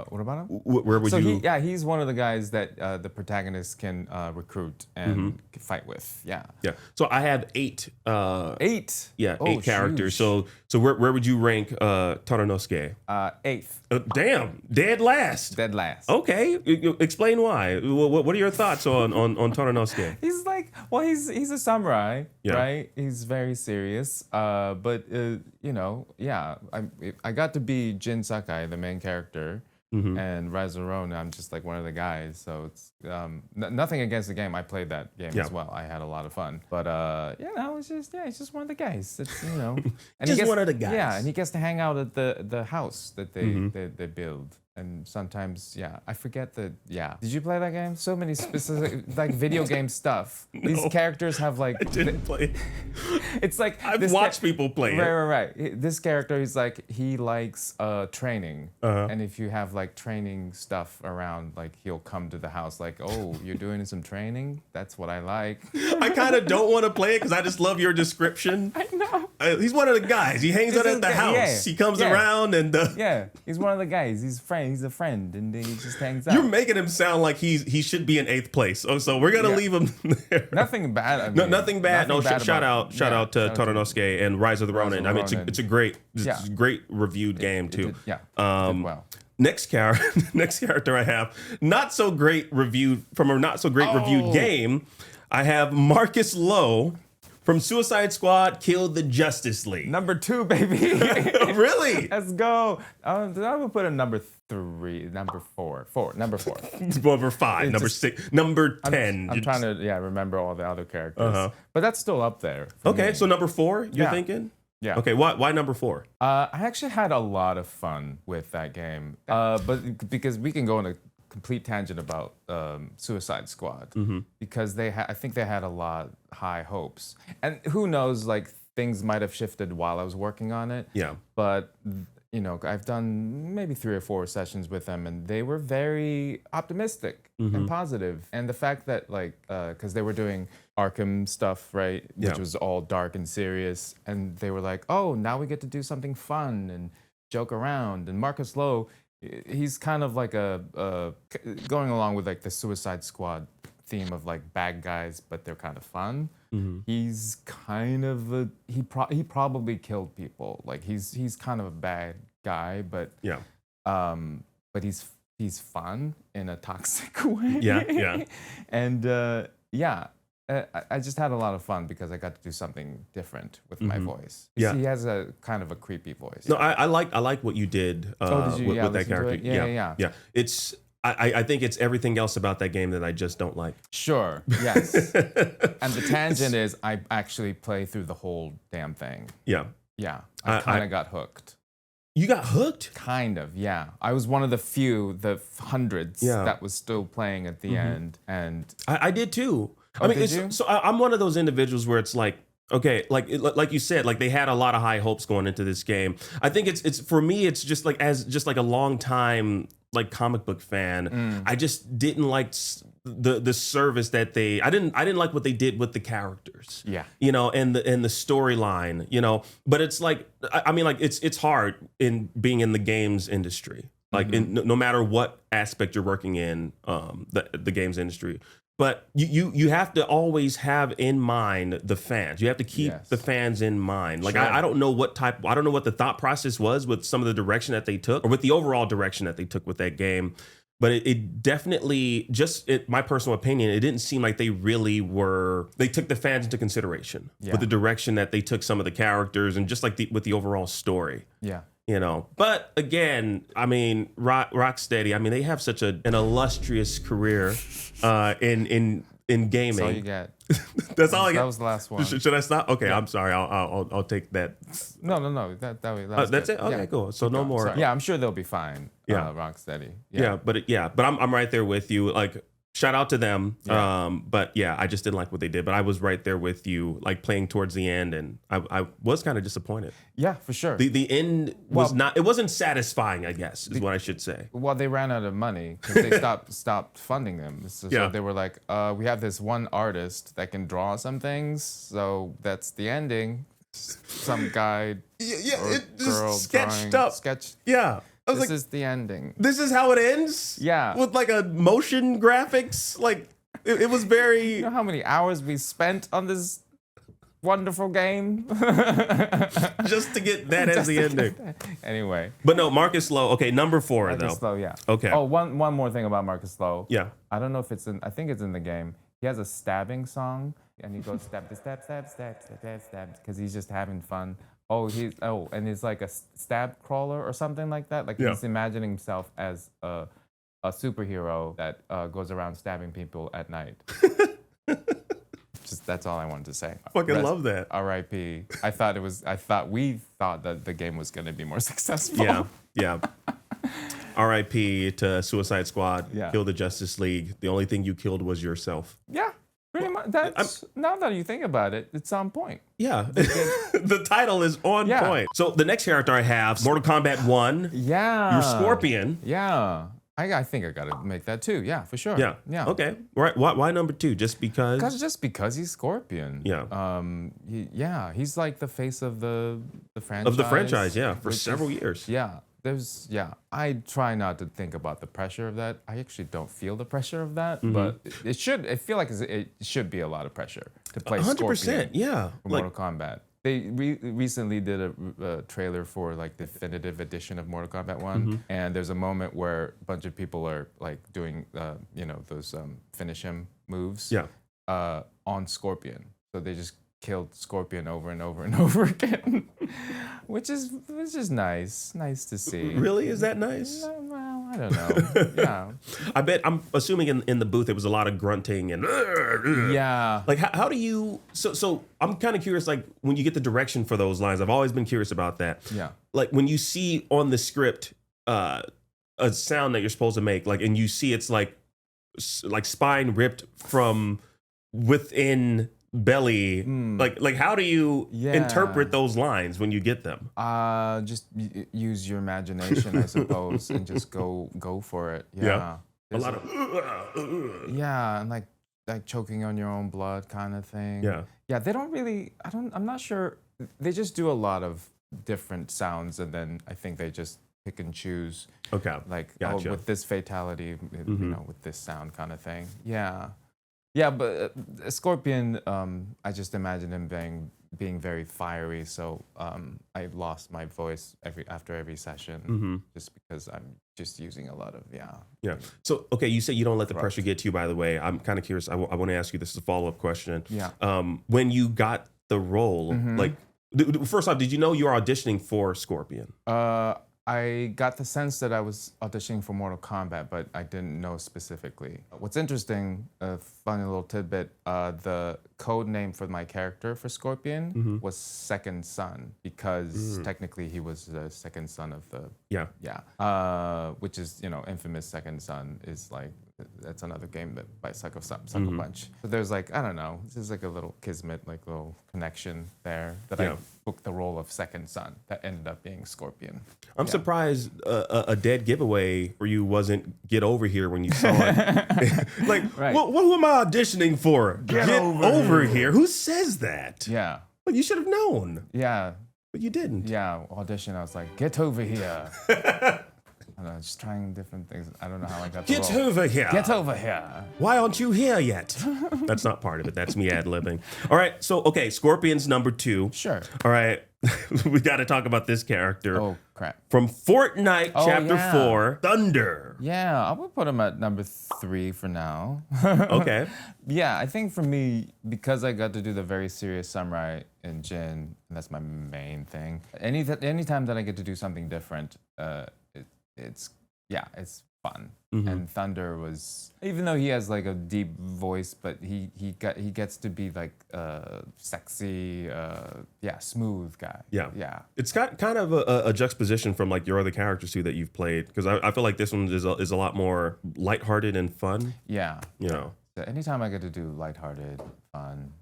What about him? Where would you? He's one of the guys that the protagonist can recruit and fight with. Yeah. Yeah. So I have 8. 8. Yeah, 8 characters. So where would you rank Toranosuke? 8th. Damn, dead last. Dead last. Okay, explain why. What are your thoughts on Toranosuke? He's like, he's a samurai, right? He's very serious. But I got to be Jin Sakai, the main character, and Rise of Ronin, I'm just like one of the guys. So it's nothing against the game. I played that game as well. I had a lot of fun. But it's just one of the guys. It's and just one of the guys. Yeah, and he gets to hang out at the house that they build. And sometimes, I forget Did you play that game? So many specific, like, video game stuff. No, these characters have, like... I didn't play. It's like... I've watched people play it. Right. This character, he likes training. And if you have, like, training stuff around, like, he'll come to the house like, oh, you're doing some training? That's what I like. I kind of don't want to play it because I just love your description. I know. He's one of the guys. He hangs out at the house. Yeah. He comes around and... he's one of the guys. He's a friend, and he just hangs out. You're making him sound like he should be in 8th place. Oh, so we're gonna leave him there. Nothing bad. Nothing bad. Shout out to Toranosuke and Rise of the Ronin. I mean, it's a great reviewed game too. Well. Next character I have not so great reviewed from a not so great reviewed game. I have Marcus Lowe from Suicide Squad Killed the Justice League. Number 2, baby. Really? Let's go. I would put a number 3, number 4. Number 5, number 6, number 10. I'm trying to remember all the other characters. But that's still up there. Okay, so number 4, you're thinking? Yeah. Okay, why number 4? I actually had a lot of fun with that game. But because we can go on a complete tangent about Suicide Squad because I think they had a lot high hopes, and who knows, like, things might have shifted while I was working on it. Yeah. But I've done maybe 3 or 4 sessions with them, and they were very optimistic and positive. And the fact that, like, because they were doing Arkham stuff, right, which was all dark and serious, and they were like, oh, now we get to do something fun and joke around. And Marcus Lowe, he's kind of like going along with, like, the Suicide Squad theme of, like, bad guys, but they're kind of fun. He's kind of he probably killed people. Like, he's kind of a bad guy, but but he's fun in a toxic way. Yeah. And I just had a lot of fun because I got to do something different with my voice. Yeah. He has a kind of a creepy voice. No, I like what you did with that character. Yeah. It's I think it's everything else about that game that I just don't like. Sure. Yes. And the tangent is I actually play through the whole damn thing. Yeah. Yeah. I kind of got hooked. You got hooked? Kind of, yeah. I was one of the hundreds that was still playing at the end, and I did too. Oh, I mean, so I'm one of those individuals where it's like Okay, like you said, like they had a lot of high hopes going into this game. I think it's for me, it's just like as just like a long time like comic book fan, I just didn't like the service that I didn't like what they did with the characters. Yeah. You know, and the storyline, you know. But it's like I mean like it's hard in being in the games industry. Like no matter what aspect you're working in the games industry. But you have to always have in mind the fans. You have to keep the fans in mind. Like I don't know what the thought process was with some of the direction that they took, or with the overall direction that they took with that game. But it definitely, my personal opinion, it didn't seem like they took the fans into consideration with the direction that they took some of the characters and just like with the overall story. Yeah. You know, but again, I mean, Rocksteady. I mean, they have such an illustrious career in gaming. That's all you get. That's all I get. That was the last one. Should I stop? Okay, I'm sorry. I'll take that. No. That's it. Okay, cool. So no more. Sorry. Yeah, I'm sure they'll be fine. Yeah. Rocksteady. But I'm right there with you. Like, shout out to them. Yeah. But yeah, I just didn't like what they did. But I was right there with you, like playing towards the end, and I was kind of disappointed. Yeah, for sure. The end was it wasn't satisfying, I guess, is what I should say. Well, they ran out of money because they stopped funding them. So they were like, we have this one artist that can draw some things, so that's the ending. Some guy or girl sketched drawing, up. Yeah. This is the ending. This is how it ends? Yeah. With like a motion graphics? Like, it was very... You know how many hours we spent on this wonderful game? Just to get that as the ending. Anyway. But no, Marcus Lowe. Okay, number 4, though. Marcus Lowe, yeah. Okay. Oh, one more thing about Marcus Lowe. Yeah. I don't know if I think it's in the game. He has a stabbing song, and he goes stab, because he's just having fun. And he's like a stab crawler or something like that. Like he's imagining himself as a superhero that goes around stabbing people at night. That's all I wanted to say. I fucking love that. R.I.P. We thought that the game was going to be more successful. Yeah. R.I.P. to Suicide Squad. Yeah. Kill the Justice League. The only thing you killed was yourself. Yeah. Pretty much. Now that you think about it, it's on point. Yeah. The title is on point. So the next character I have, Mortal Kombat 1. Yeah. You're Scorpion. Yeah. I think I got to make that too. Yeah, for sure. Yeah. Okay. Right. Why number 2? Just because? Just because he's Scorpion. Yeah. He's like the face of the franchise. Of the franchise, yeah, for several years. Yeah. I try not to think about the pressure of that. I actually don't feel the pressure of that, but I feel like it should be a lot of pressure to play 100%, Scorpion. Yeah. For Mortal Kombat. They recently did a trailer for like the definitive edition of Mortal Kombat 1, and there's a moment where a bunch of people are like doing those finish him moves on Scorpion. So they just killed Scorpion over and over and over again, which is nice to see. Really, is that nice? Well, I don't know. Yeah, I'm assuming in the booth there was a lot of grunting and yeah. Like how do you? So I'm kind of curious. Like when you get the direction for those lines, I've always been curious about that. Yeah. Like when you see on the script a sound that you're supposed to make, like, and you see it's like spine ripped from within belly, like how do you interpret those lines when you get them? Just use your imagination, I suppose, and just go for it. Yeah. A lot of and like choking on your own blood kind of thing. Yeah, they don't really, I'm not sure, they just do a lot of different sounds, and then I think they just pick and choose. Okay. Like, Gotcha. with this fatality, with this sound kind of thing. Yeah. Yeah, but Scorpion, I just imagine him being very fiery, so I lost my voice after every session, just because I'm just using a lot of Yeah. So okay, you say you don't let the pressure get to you. By the way, I'm kind of curious. I want to ask you this as a follow-up question. Yeah. When you got the role, like, first off, did you know you were auditioning for Scorpion? I got the sense that I was auditioning for Mortal Kombat, but I didn't know specifically. What's interesting, a funny little tidbit, the code name for my character for Scorpion was Second Son because technically he was the second son of the which is infamous Second Son is like that's another game that by Sucker Punch. But there's like I don't know, this is like a little kismet, like little connection there that I booked the role of Second Son that ended up being Scorpion. I'm surprised a dead giveaway for you wasn't Get Over Here when you saw it. Like, what am I auditioning for? Get over here. Who says that? Yeah. Well, you should have known. Yeah. But you didn't. Yeah, audition. I was like, get over here. I don't know, just trying different things. I don't know how I got the Get role. over here. Get over here. Why aren't you here yet? That's not part of it. That's me ad-libbing. All right. So, okay. Scorpion's number 2. Sure. All right. We got to talk about this character. Oh, crap. From Fortnite Chapter 4, Thunder. Yeah, I would put him at number 3 for now. Okay. Yeah, I think for me, because I got to do the very serious samurai in Jin, and that's my main thing. Anytime that I get to do something different, it's fun. And Thunder was, even though he has like a deep voice, but he gets to be like sexy, smooth guy. Yeah. It's got kind of a juxtaposition from like your other characters too that you've played, because I feel like this one is a lot more lighthearted and fun. Yeah. You know. So anytime I get to do lighthearted, fun,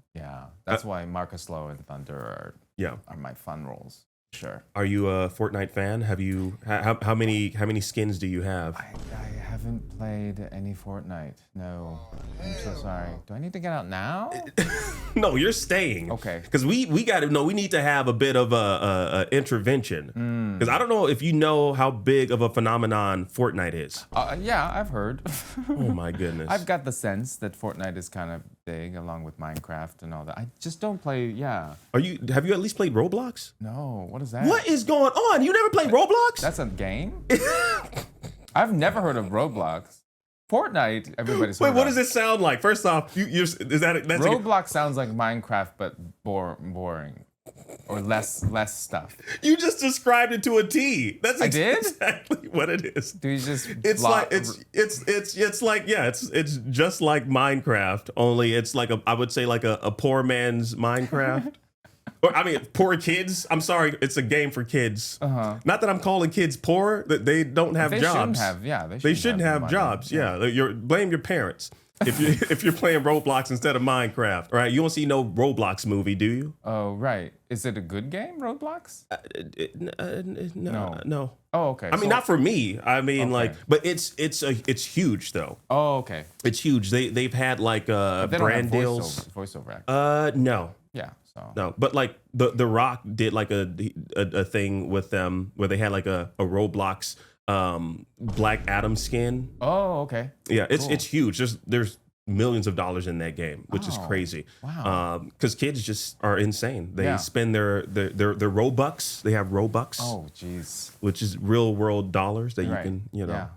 that's why Marcus Lowe and Thunder are my fun roles. Sure. Are you a Fortnite fan? Have you how many skins do you have? I haven't played any Fortnite. No. I'm so sorry. Do I need to get out now? No, you're staying. Okay. Because we got to know. We need to have a bit of a intervention. Because I don't know if you know how big of a phenomenon Fortnite is. Yeah, I've heard. Oh my goodness. I've got the sense that Fortnite is kind of big, along with Minecraft and all that. I just don't play. Yeah. Have you at least played Roblox? No. What is that? What is going on? You never played Roblox? That's a game? I've never heard of Roblox. Fortnite, everybody's heard Wait, what of. does it sound like? First off, that's Roblox sounds like Minecraft, but boring. Or less stuff. You just described it to a T. That's exactly what it is. Do you just it's just like Minecraft, only it's like I would say like a poor man's Minecraft. Or I mean, poor kids. I'm sorry, it's a game for kids. Not that I'm calling kids poor. That they don't have jobs. They shouldn't have jobs. Yeah, blame your parents if you're playing Roblox instead of Minecraft. Right? You don't see no Roblox movie, do you? Oh, right. Is it a good game, Roblox? No. Oh, okay. I mean, not for me. I mean, but it's huge though. Oh, okay. It's huge. They've had like brand deals. Voiceover acting. No. Yeah. So. No, but like the Rock did like a thing with them where they had like a Roblox Black Adam skin. Oh, okay. Yeah, it's huge. There's millions of dollars in that game, which is crazy. Wow. Because kids just are insane. They spend their Robux. They have Robux. Oh, jeez. Which is real world dollars that you can Yeah.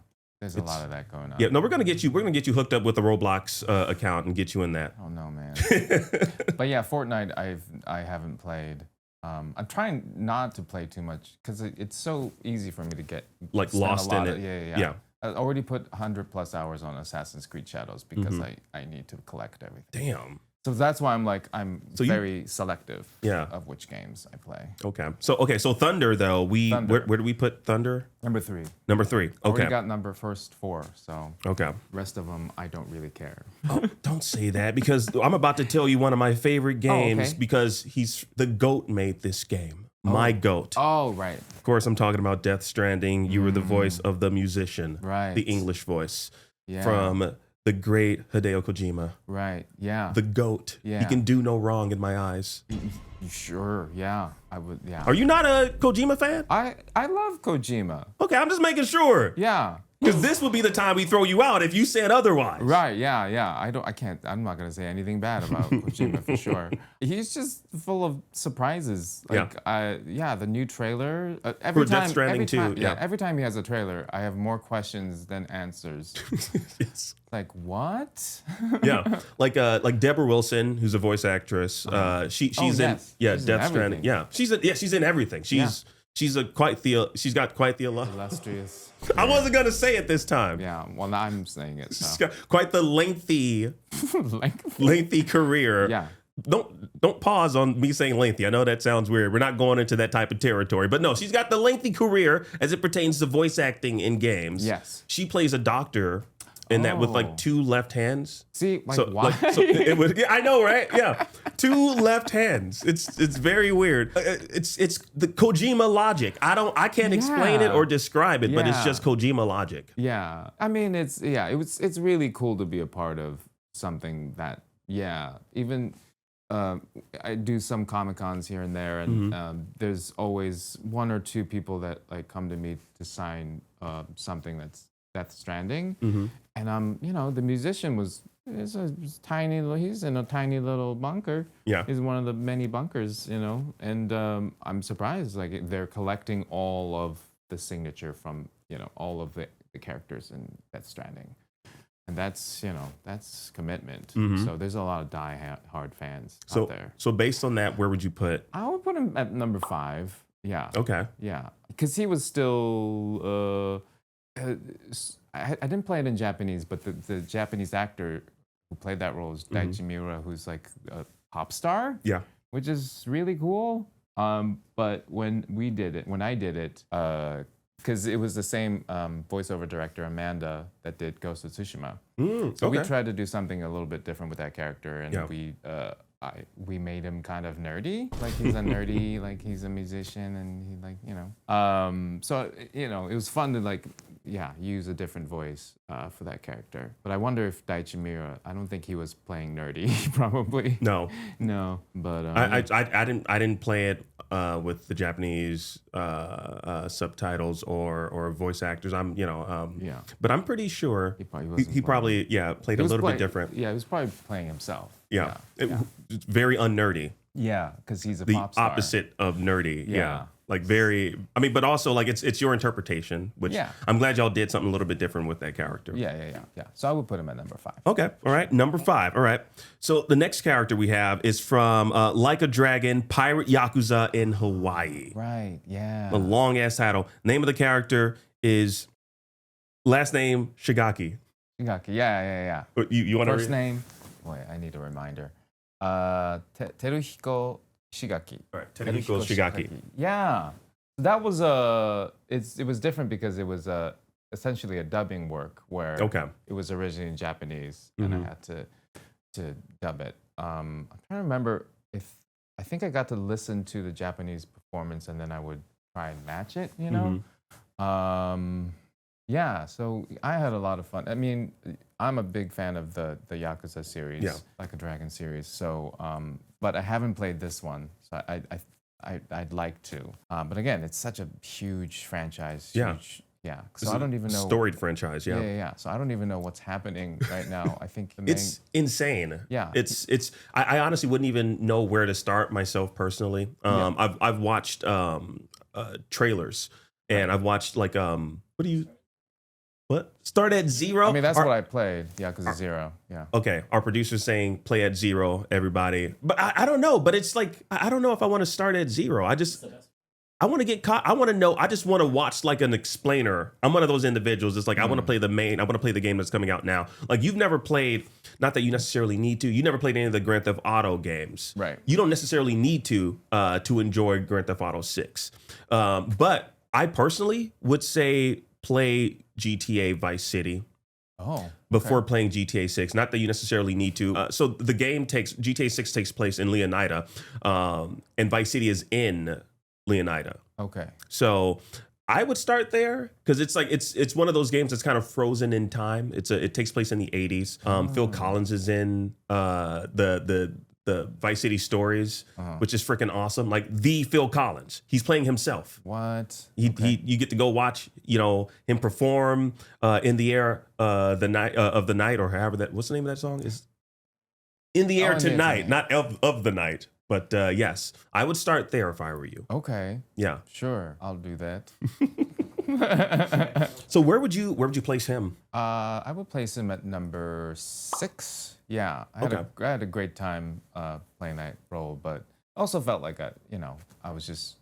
There's a lot of that going on. Yeah, no, we're gonna get you hooked up with a Roblox account and get you in that. Oh no, man. But yeah, Fortnite I haven't played. I'm trying not to play too much because it's so easy for me to get like lost in it. Yeah. I already put 100+ hours on Assassin's Creed Shadows because I need to collect everything. Damn. So that's why I'm very selective of which games I play. Okay. So Thunder though, Where do we put Thunder? Number 3. Number 3. Okay. Already got first 4, so okay. Rest of them I don't really care. Oh, don't say that because I'm about to tell you one of my favorite games because the GOAT made this game. My GOAT. Oh, right. Of course, I'm talking about Death Stranding. You were the voice of the musician, right? The English voice from the great Hideo Kojima. Right, yeah. The GOAT. Yeah. He can do no wrong in my eyes. Sure, yeah. I would, yeah. Are you not a Kojima fan? I love Kojima. Okay, I'm just making sure. Yeah. Because this would be the time we throw you out if you said otherwise. Right, yeah. I'm not going to say anything bad about Kojima for sure. He's just full of surprises. Like, the new trailer. Every time, Death Stranding too. Yeah, every time he has a trailer, I have more questions than answers. Yes. Like, what? Yeah. Like Deborah Wilson, who's a voice actress. She's in Death Stranding. Yeah. She's in everything. She's got quite the illustrious. I wasn't gonna say it this time. Yeah, well, now I'm saying it. So. She's got quite the lengthy career. Yeah. don't pause on me saying lengthy. I know that sounds weird. We're not going into that type of territory. But no, she's got the lengthy career as it pertains to voice acting in games. Yes. She plays a doctor in that with like 2 left hands. See, like, So, why? so it was, yeah, I know, right? Yeah, 2 left hands. It's very weird. It's the Kojima logic. I can't explain it or describe it, but it's just Kojima logic. Yeah, I mean, it's really cool to be a part of something that, even I do some Comic-Cons here and there, and there's always 1 or 2 people that like come to me to sign something that's Death Stranding, and the musician he's in a tiny little bunker. Yeah, he's one of the many bunkers, and I'm surprised like they're collecting all of the signature from all of the characters in Death Stranding, and that's commitment. So there's a lot of die-hard fans out there. So based on that, where would you put? I would put him at number 5. Yeah. Okay. Yeah, because he was still. I didn't play it in Japanese, but the Japanese actor who played that role is Daichi Miura, who's like a pop star. Yeah. Which is really cool. But when I did it, because it was the same voiceover director, Amanda, that did Ghost of Tsushima. So we tried to do something a little bit different with that character, and we made him kind of nerdy, like he's a nerdy, like he's a musician, and he so it was fun to like use a different voice for that character. But I wonder if Daichi Miura, I don't think he was playing nerdy, probably. No, but I didn't play it with the Japanese subtitles or voice actors. But I'm pretty sure he probably played a little bit different. Yeah, he was probably playing himself. It's very unnerdy. Yeah, because he's the pop star. opposite of nerdy. Yeah. Like very, but also like it's your interpretation, which I'm glad y'all did something a little bit different with that character. Yeah. So I would put him at number 5. Okay, all right, number 5. All right. So the next character we have is from Like a Dragon, Pirate Yakuza in Hawaii. Right. Yeah. A long ass title. Name of the character is last name Shigaki. Shigaki. Yeah. You want to first name? Wait, I need a reminder. Teruhiko Shigaki. All right, Teruhiko Shigaki. Yeah, that was it was different because it was essentially a dubbing work where it was originally in Japanese and I had to dub it. I'm trying to remember if I think I got to listen to the Japanese performance and then I would try and match it. Yeah, so I had a lot of fun. I mean, I'm a big fan of the Yakuza series, Like a Dragon series. So, but I haven't played this one, so I'd like to. But again, it's such a huge franchise. So I don't even know. Storied franchise. Yeah. So I don't even know what's happening right now. I think it's insane. Yeah. It's. I honestly wouldn't even know where to start myself personally. I've watched trailers and I've watched like What? Start at 0? I mean, that's what I played. Yeah, because it's 0. Yeah. Okay. Our producer's saying play at 0, everybody. But I don't know. But it's like, I don't know if I want to start at 0. I want to get caught. I want to know. I just want to watch like an explainer. I'm one of those individuals. It's like, I want to play I want to play the game that's coming out now. Like you've never played, not that you necessarily need to. You never played any of the Grand Theft Auto games. Right. You don't necessarily need to enjoy Grand Theft Auto 6. But I personally would say play GTA Vice City before playing GTA 6. Not that you necessarily need to. So the game GTA 6 takes place in Leonida, and Vice City is in Leonida. Okay. So I would start there because it's like it's one of those games that's kind of frozen in time. It takes place in the 80s. Phil Collins is in the Vice City Stories, which is freaking awesome. Like the Phil Collins, he's playing himself. What? You get to go watch, him perform in the air, the night of the night, or however that. What's the name of that song? Is In the Air Tonight, not of the night. But yes, I would start there if I were you. Okay. Yeah. Sure, I'll do that. So where would you place him? I would place him at number 6. Yeah, I had a great time playing that role, but also felt like I was just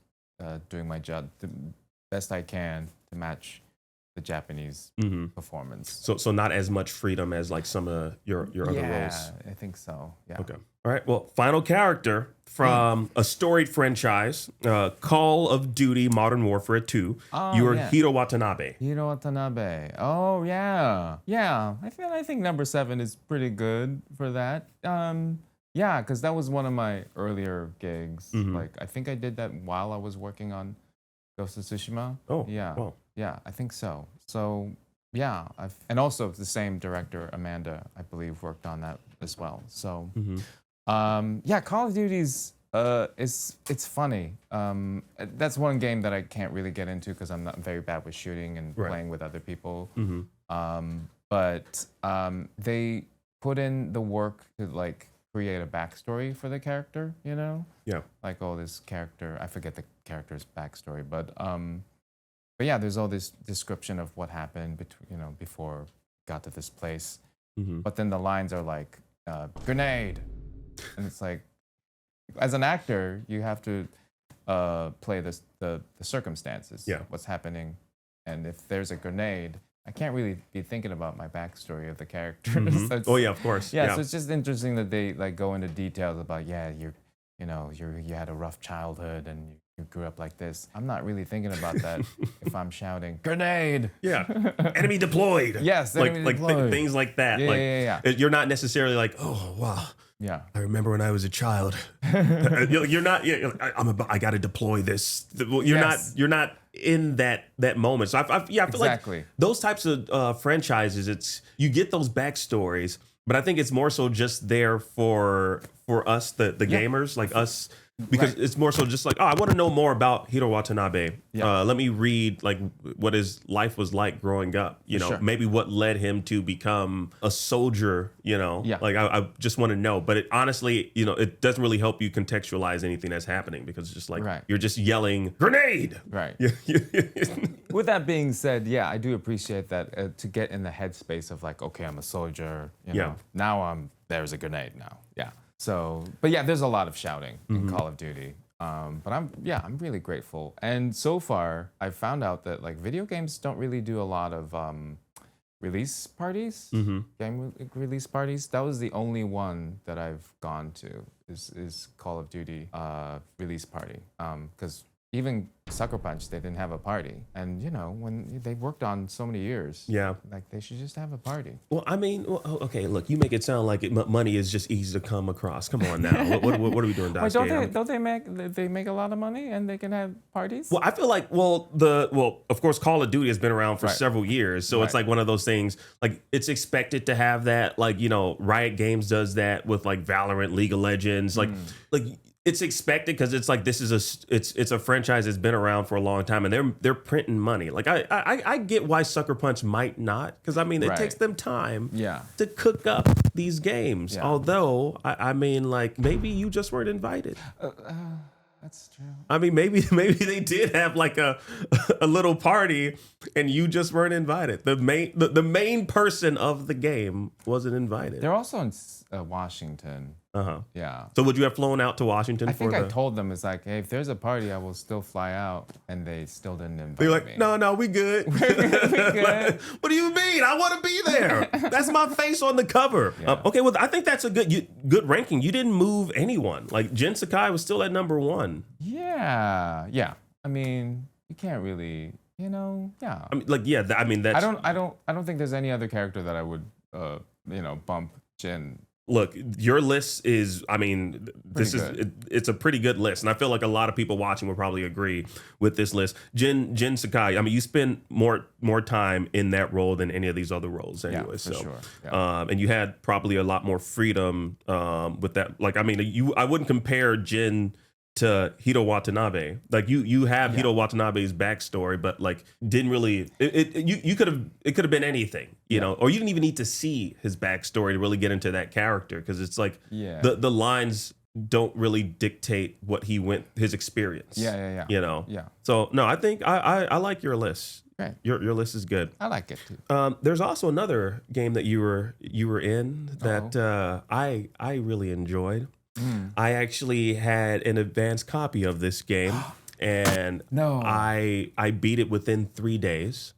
doing my job the best I can to match the Japanese performance. So not as much freedom as like some of your other roles. I think so. Yeah. Okay. All right. Well, final character from a storied franchise, Call of Duty Modern Warfare 2. You are Hiro Watanabe. Hiro Watanabe. Oh yeah, yeah. I think number 7 is pretty good for that. Yeah, because that was one of my earlier gigs. Like I think I did that while I was working on Ghost of Tsushima. Oh yeah, wow. Yeah, I think so. So yeah, and also the same director Amanda, I believe, worked on that as well. So. Yeah, Call of Duty's it's funny. That's one game that I can't really get into because I'm not very bad with shooting and playing with other people. But they put in the work to like create a backstory for the character. You know? Yeah. Like this character, I forget the character's backstory, but yeah, there's all this description of what happened before got to this place. But then the lines are like grenade. And it's like, as an actor, you have to play the circumstances, what's happening. And if there's a grenade, I can't really be thinking about my backstory of the character. Oh yeah, of course. Yeah, so it's just interesting that they like go into details about you had a rough childhood and you grew up like this. I'm not really thinking about that if I'm shouting grenade. Yeah, enemy deployed. Yes, enemy deployed. Things like that. Yeah. You're not necessarily like, oh wow. Yeah, I remember when I was a child. You're not. I got to deploy this. You're not in that moment. So I feel like those types of franchises, it's you get those backstories, but I think it's more so just there for us, the gamers, like us. Because it's more so just like, oh, I want to know more about Hiro Watanabe. Let me read like what his life was like growing up. Maybe what led him to become a soldier. Like I just want to know. But honestly, it doesn't really help you contextualize anything that's happening because it's just like you're just yelling grenade. Right. With that being said, yeah, I do appreciate that to get in the headspace of like, okay, I'm a soldier. Now there's a grenade now. Yeah. So, but yeah, there's a lot of shouting in Call of Duty. But I'm really grateful. And so far, I've found out that like video games don't really do a lot of release parties, game release parties. That was the only one that I've gone to is Call of Duty release party. Because even Sucker Punch, they didn't have a party. And, when they worked on so many years, like they should just have a party. Well, I mean, okay, look, you make it sound like money is just easy to come across. Come on now. What are we doing, Daisuke? Don't they make a lot of money and they can have parties? Well, I feel like, of course, Call of Duty has been around for several years. So it's like one of those things, like it's expected to have that, like, Riot Games does that with like Valorant, League of Legends, like it's expected because it's like it's a franchise that's been around for a long time and they're printing money. Like I get why Sucker Punch might not, because I mean it takes them time to cook up these games. Yeah. Although I mean, like, maybe you just weren't invited. That's true. I mean, maybe they did have like a little party and you just weren't invited. The main person of the game wasn't invited. They're also in Washington. Yeah. So would you have flown out to Washington? I told them, it's like, hey, if there's a party, I will still fly out, and they still didn't invite me. They're like, no, we good. We good. What do you mean? I want to be there. That's my face on the cover. Yeah. Okay, well, I think that's a good ranking. You didn't move anyone. Like Jin Sakai was still at number 1. Yeah. I mean, you can't really, yeah. I mean, like, yeah. I mean, that's. I don't think there's any other character that I would, bump Jin. Look, your list is, I mean, it's a pretty good list. And I feel like a lot of people watching will probably agree with this list. Jin Sakai, I mean, you spend more time in that role than any of these other roles anyway. For sure. Yeah. And you had probably a lot more freedom with that. Like, I mean, I wouldn't compare Jin to Hiro Watanabe. Like you have Hiro Watanabe's backstory, but like didn't really it could have been anything, you know, or you didn't even need to see his backstory to really get into that character, because it's like the lines don't really dictate what his experience. Yeah. You know? Yeah. So no, I think I like your list. Right. Your list is good. I like it too. There's also another game that you were in that I really enjoyed. I actually had an advanced copy of this game, and I beat it within 3 days.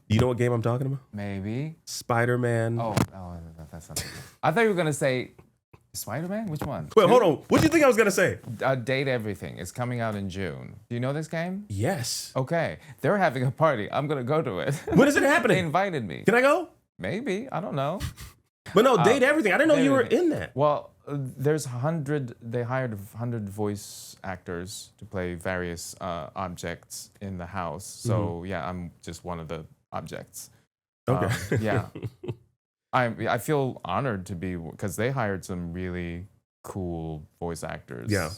You know what game I'm talking about? Maybe. Spider-Man. Oh, that's not. I thought you were gonna say Spider-Man. Which one? Wait, hold on. What do you think I was gonna say? Date Everything. It's coming out in June. Do you know this game? Yes. Okay, they're having a party. I'm gonna go to it. When is it They happening? invited me. Can I go? Maybe. I don't know. But no, Date Everything. I didn't know you were in that. Well, there's 100. They hired 100 voice actors to play various objects in the house. So yeah, I'm just one of the objects. Okay. Yeah. I feel honored to be, because they hired some really cool voice actors. Yeah.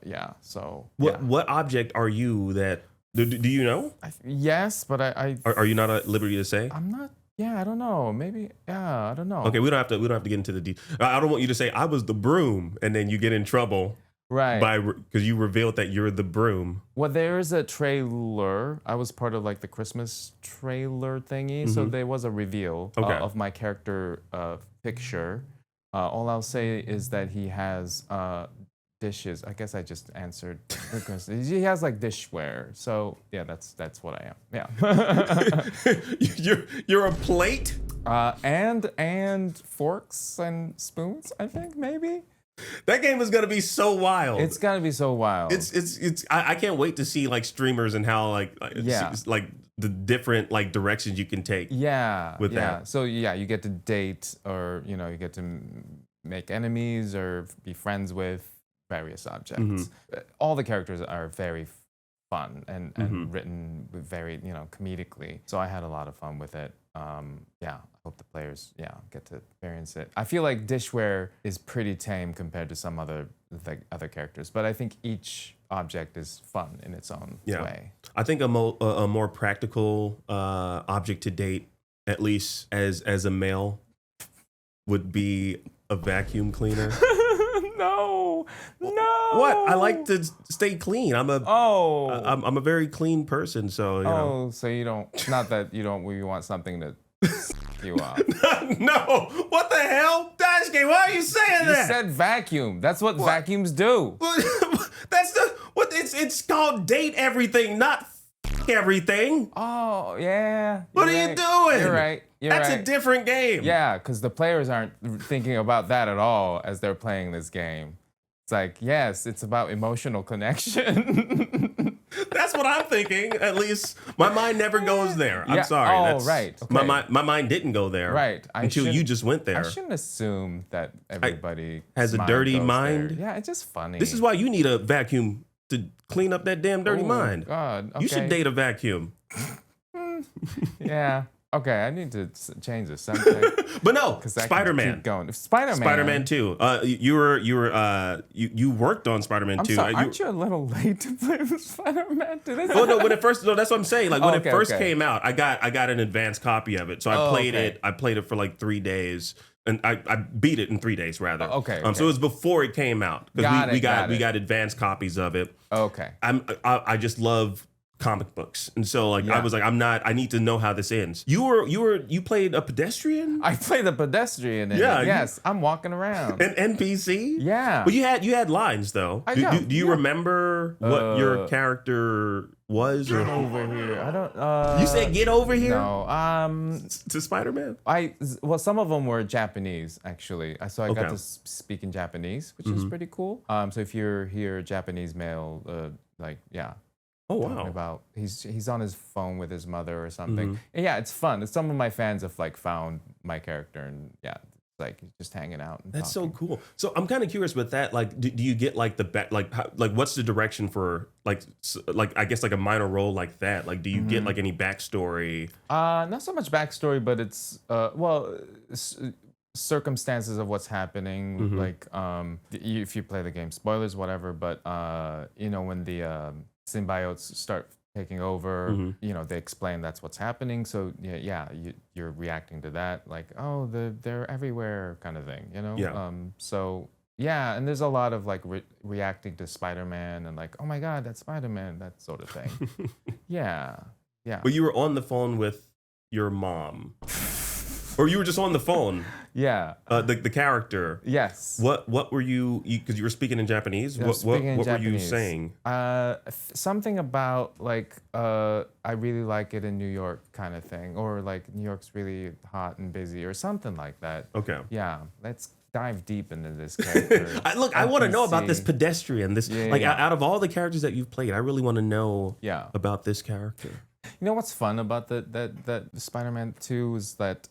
Yeah. So. What object are you that? Do you know? Yes, but Are you not at liberty to say? I'm not. Yeah, I don't know. Maybe. Yeah, I don't know. Okay, we don't have to get into the details. I don't want you to say I was the broom and then you get in trouble. Right. Because you revealed that you're the broom. Well, there's a trailer. I was part of like the Christmas trailer thingy, so there was a reveal of my character picture. All I'll say is that he has dishes. I guess I just answered the question. He has like dishware. So yeah, that's what I am. Yeah. You're a plate? And forks and spoons, I think, maybe. That game is gonna be so wild. It's gonna be so wild. I can't wait to see like streamers and how like the different like directions you can take. Yeah. With that. So yeah, you get to date, or you get to make enemies or be friends with various objects. All the characters are very fun and written very comedically. So I had a lot of fun with it. Yeah, I hope the players get to experience it. I feel like dishware is pretty tame compared to some other characters, but I think each object is fun in its own way. I think a more practical object to date, at least as a male, would be a vacuum cleaner. No. What? I like to stay clean. I'm a very clean person, so you know. So you don't, not that you don't, we want something to you up. No. What the hell? Daisuke, why are you saying that? You said vacuum. That's what vacuums do. That's what it's called. Date Everything, not everything. Oh, yeah. What are you doing? You're right. That's a different game. Yeah, because the players aren't thinking about that at all as they're playing this game. It's like, yes, it's about emotional connection. That's what I'm thinking. At least my mind never goes there. I'm sorry. Oh, right. Okay. My mind didn't go there. Right. Until you just went there. I shouldn't assume that everybody has a dirty mind. There. Yeah, it's just funny. This is why you need a vacuum to clean up that damn dirty mind. God. Okay. You should date a vacuum. Yeah. Okay, I need to change the subject. But no, Spider-Man. Spider-Man 2. You worked on Spider-Man 2. Sorry, aren't you a little late to play with Spider-Man 2? Well, no, that's what I'm saying. Like when it first came out, I got an advanced copy of it. So I played it. I played it for like 3 days. And I beat it in 3 days rather. Okay. So it was before it came out. Because we got advanced copies of it. Okay. I just love comic books, and so I was like, I need to know how this ends. You played a pedestrian? I played a pedestrian. Yes, I'm walking around. An NPC? Yeah. But you had lines though. Do you remember what your character was? Get over here. I don't. You said get over here? No. To Spider-Man? Well, some of them were Japanese actually. So I got to speak in Japanese, which is pretty cool. So if you're here, Japanese male, Oh wow! About he's on his phone with his mother or something. And yeah, it's fun. Some of my fans have found my character, and it's just hanging out. And That's talking. so cool. So I'm kind of curious with that. Like, do you get the back? What's the direction for I guess a minor role like that? Like, do you get any backstory? Not so much backstory, but it's circumstances of what's happening. If you play the game, spoilers, whatever. But when the symbiotes start taking over, they explain that's what's happening. So you're reacting to that, like, oh, they're everywhere kind of thing, and there's a lot of reacting to Spider-Man and oh my God, that's Spider-Man, that sort of thing. yeah. But you were on the phone with your mom. Or you were just on the phone? Yeah. The character. Yes. What were you? Because you were speaking in Japanese. Yeah, What speaking in were you Japanese. saying? Something about like I really like it in New York kind of thing, or like New York's really hot and busy, or something like that. Okay. Yeah. Let's dive deep into this character. I want to know about this NPC. pedestrian. This out of all the characters that you've played, I really want to know about this character. You know what's fun about that Spider-Man 2 is that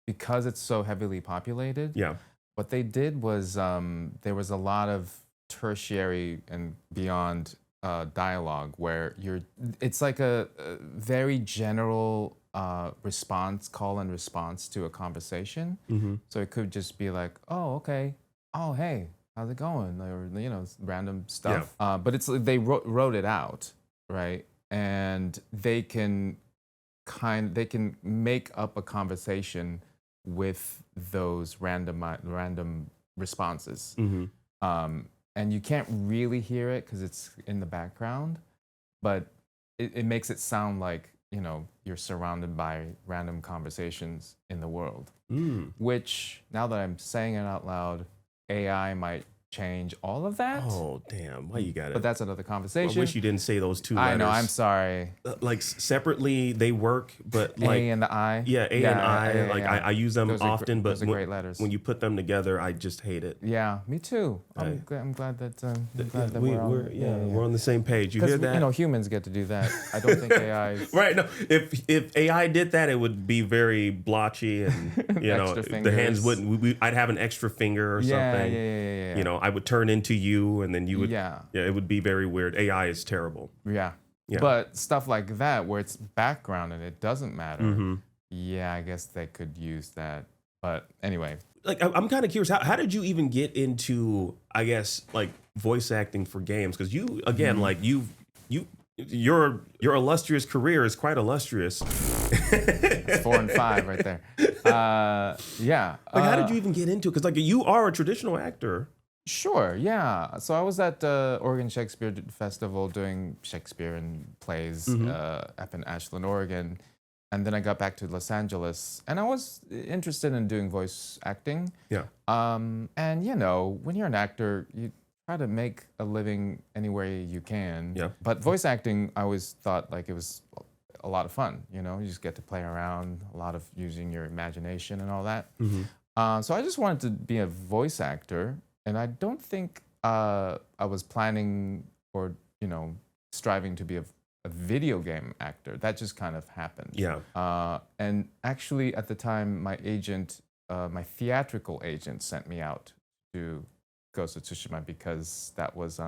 because it's so heavily populated. Yeah. What they did was there was a lot of tertiary and beyond dialogue where it's like a very general call and response to a conversation. Mm-hmm. So it could just be like, oh, okay. Oh, hey, how's it going? Or, random stuff. Yeah. But they wrote it out, right? And they can make up a conversation with those random responses. Mm-hmm. And you can't really hear it because it's in the background, but it makes it sound like, you're surrounded by random conversations in the world. Which, now that I'm saying it out loud, AI might change all of that. Oh, damn. Why you got it? But that's another conversation. I wish you didn't say those two letters. I know, I'm sorry. Like separately, they work, but like A and the I. Yeah, A and I. I use them those often, but those are great letters. when you put them together, I just hate it. Yeah, me too. I'm glad that we're on the same page. You hear that? Humans get to do that. I don't think AI. Right. No, if AI did that, it would be very blotchy, and the hands wouldn't. I'd have an extra finger or something. Yeah. I would turn into you, and then you would. Yeah, it would be very weird. AI is terrible. Yeah. But stuff like that, where it's background and it doesn't matter. Mm-hmm. Yeah, I guess they could use that. But anyway, like I'm kind of curious. How did you even get into, I guess, like voice acting for games? Because you again, like your illustrious career is quite illustrious. It's 4 and 5 right there. Yeah. Like, how did you even get into it? Because like you are a traditional actor. Sure, yeah. So I was at Oregon Shakespeare Festival doing Shakespearean plays up in Ashland, Oregon. And then I got back to Los Angeles, and I was interested in doing voice acting. Yeah. And when you're an actor, you try to make a living anywhere you can. Yeah. But voice acting, I always thought like it was a lot of fun. You just get to play around, a lot of using your imagination and all that. Mm-hmm. So I just wanted to be a voice actor. And I don't think I was planning or, striving to be a video game actor. That just kind of happened. Yeah. And actually, at the time, my agent, my theatrical agent, sent me out to Ghost of Tsushima because that was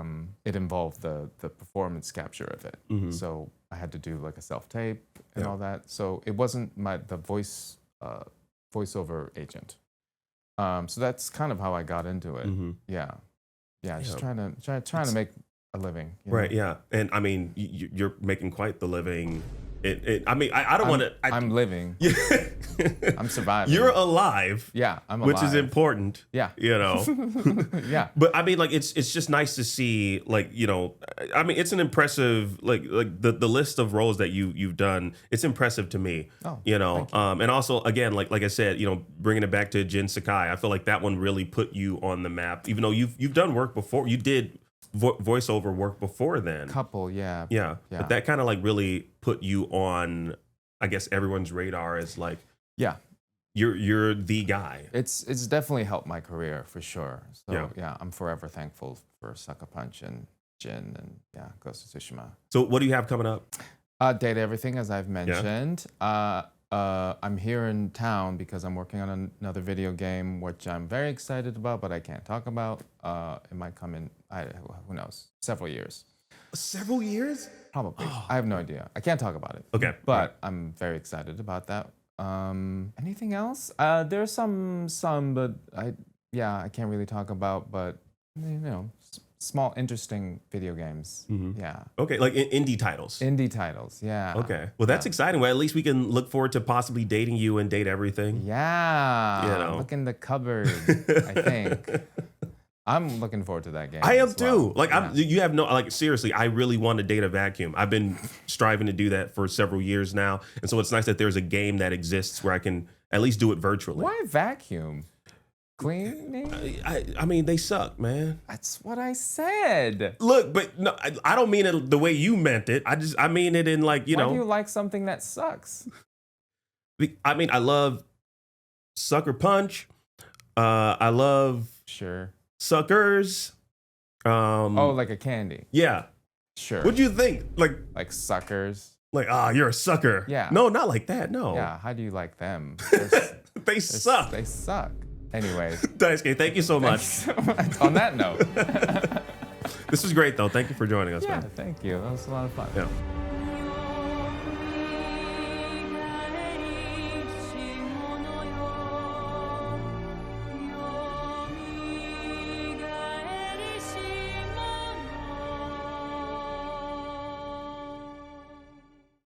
it involved the performance capture of it. Mm-hmm. So I had to do like a self-tape and all that. So it wasn't the voiceover agent. So that's kind of how I got into it. Mm-hmm. Yeah, just trying to make a living. Right. Yeah. And I mean, you're making quite the living. I don't want to. I'm living. I'm surviving. You're alive. Yeah, I'm alive. Which is important. Yeah. Yeah. But I mean, like, it's just nice to see, like, I mean, it's an impressive, like the list of roles that you've done. It's impressive to me. Oh, thank you. And also, again, like I said, bringing it back to Jin Sakai, I feel like that one really put you on the map. Even though you've done work before, you did voiceover work before then. Couple, yeah. But that kind of like really put you on, I guess, everyone's radar as like, you're the guy. It's definitely helped my career for sure. So I'm forever thankful for Sucker Punch and Jin and Ghost of Tsushima. So what do you have coming up? Data Everything, as I've mentioned. I'm here in town because I'm working on another video game, which I'm very excited about, but I can't talk about. It might come in, who knows, several years. Several years? Probably. I have no idea. I can't talk about it. Okay. But I'm very excited about that. Anything else? There's some, but I can't really talk about, but small, interesting video games. Mm-hmm. Yeah. Okay, like indie titles. Indie titles, yeah. Okay. Well, that's exciting. Well, at least we can look forward to possibly dating you and Date Everything. Yeah. Look in the cupboard, I think. I'm looking forward to that game. I am too. Like, you have no, like, seriously, I really want to date a vacuum. I've been striving to do that for several years now. And so it's nice that there's a game that exists where I can at least do it virtually. Why vacuum? Cleaning? I mean, they suck, man. That's what I said. Look, but no, I don't mean it the way you meant it. I mean it in like, Why do you like something that sucks? I mean, I love Sucker Punch. I love Sure. Suckers. Oh, like a candy. Yeah. Sure. What'd you think? Like suckers. Like, you're a sucker. Yeah. No, not like that. No. Yeah. How do you like them? They suck. They suck. Anyway. Daisuke, thank you so much. On that note. This was great, though. Thank you for joining us, Yeah, man. thank you. That was a lot of fun. Yeah.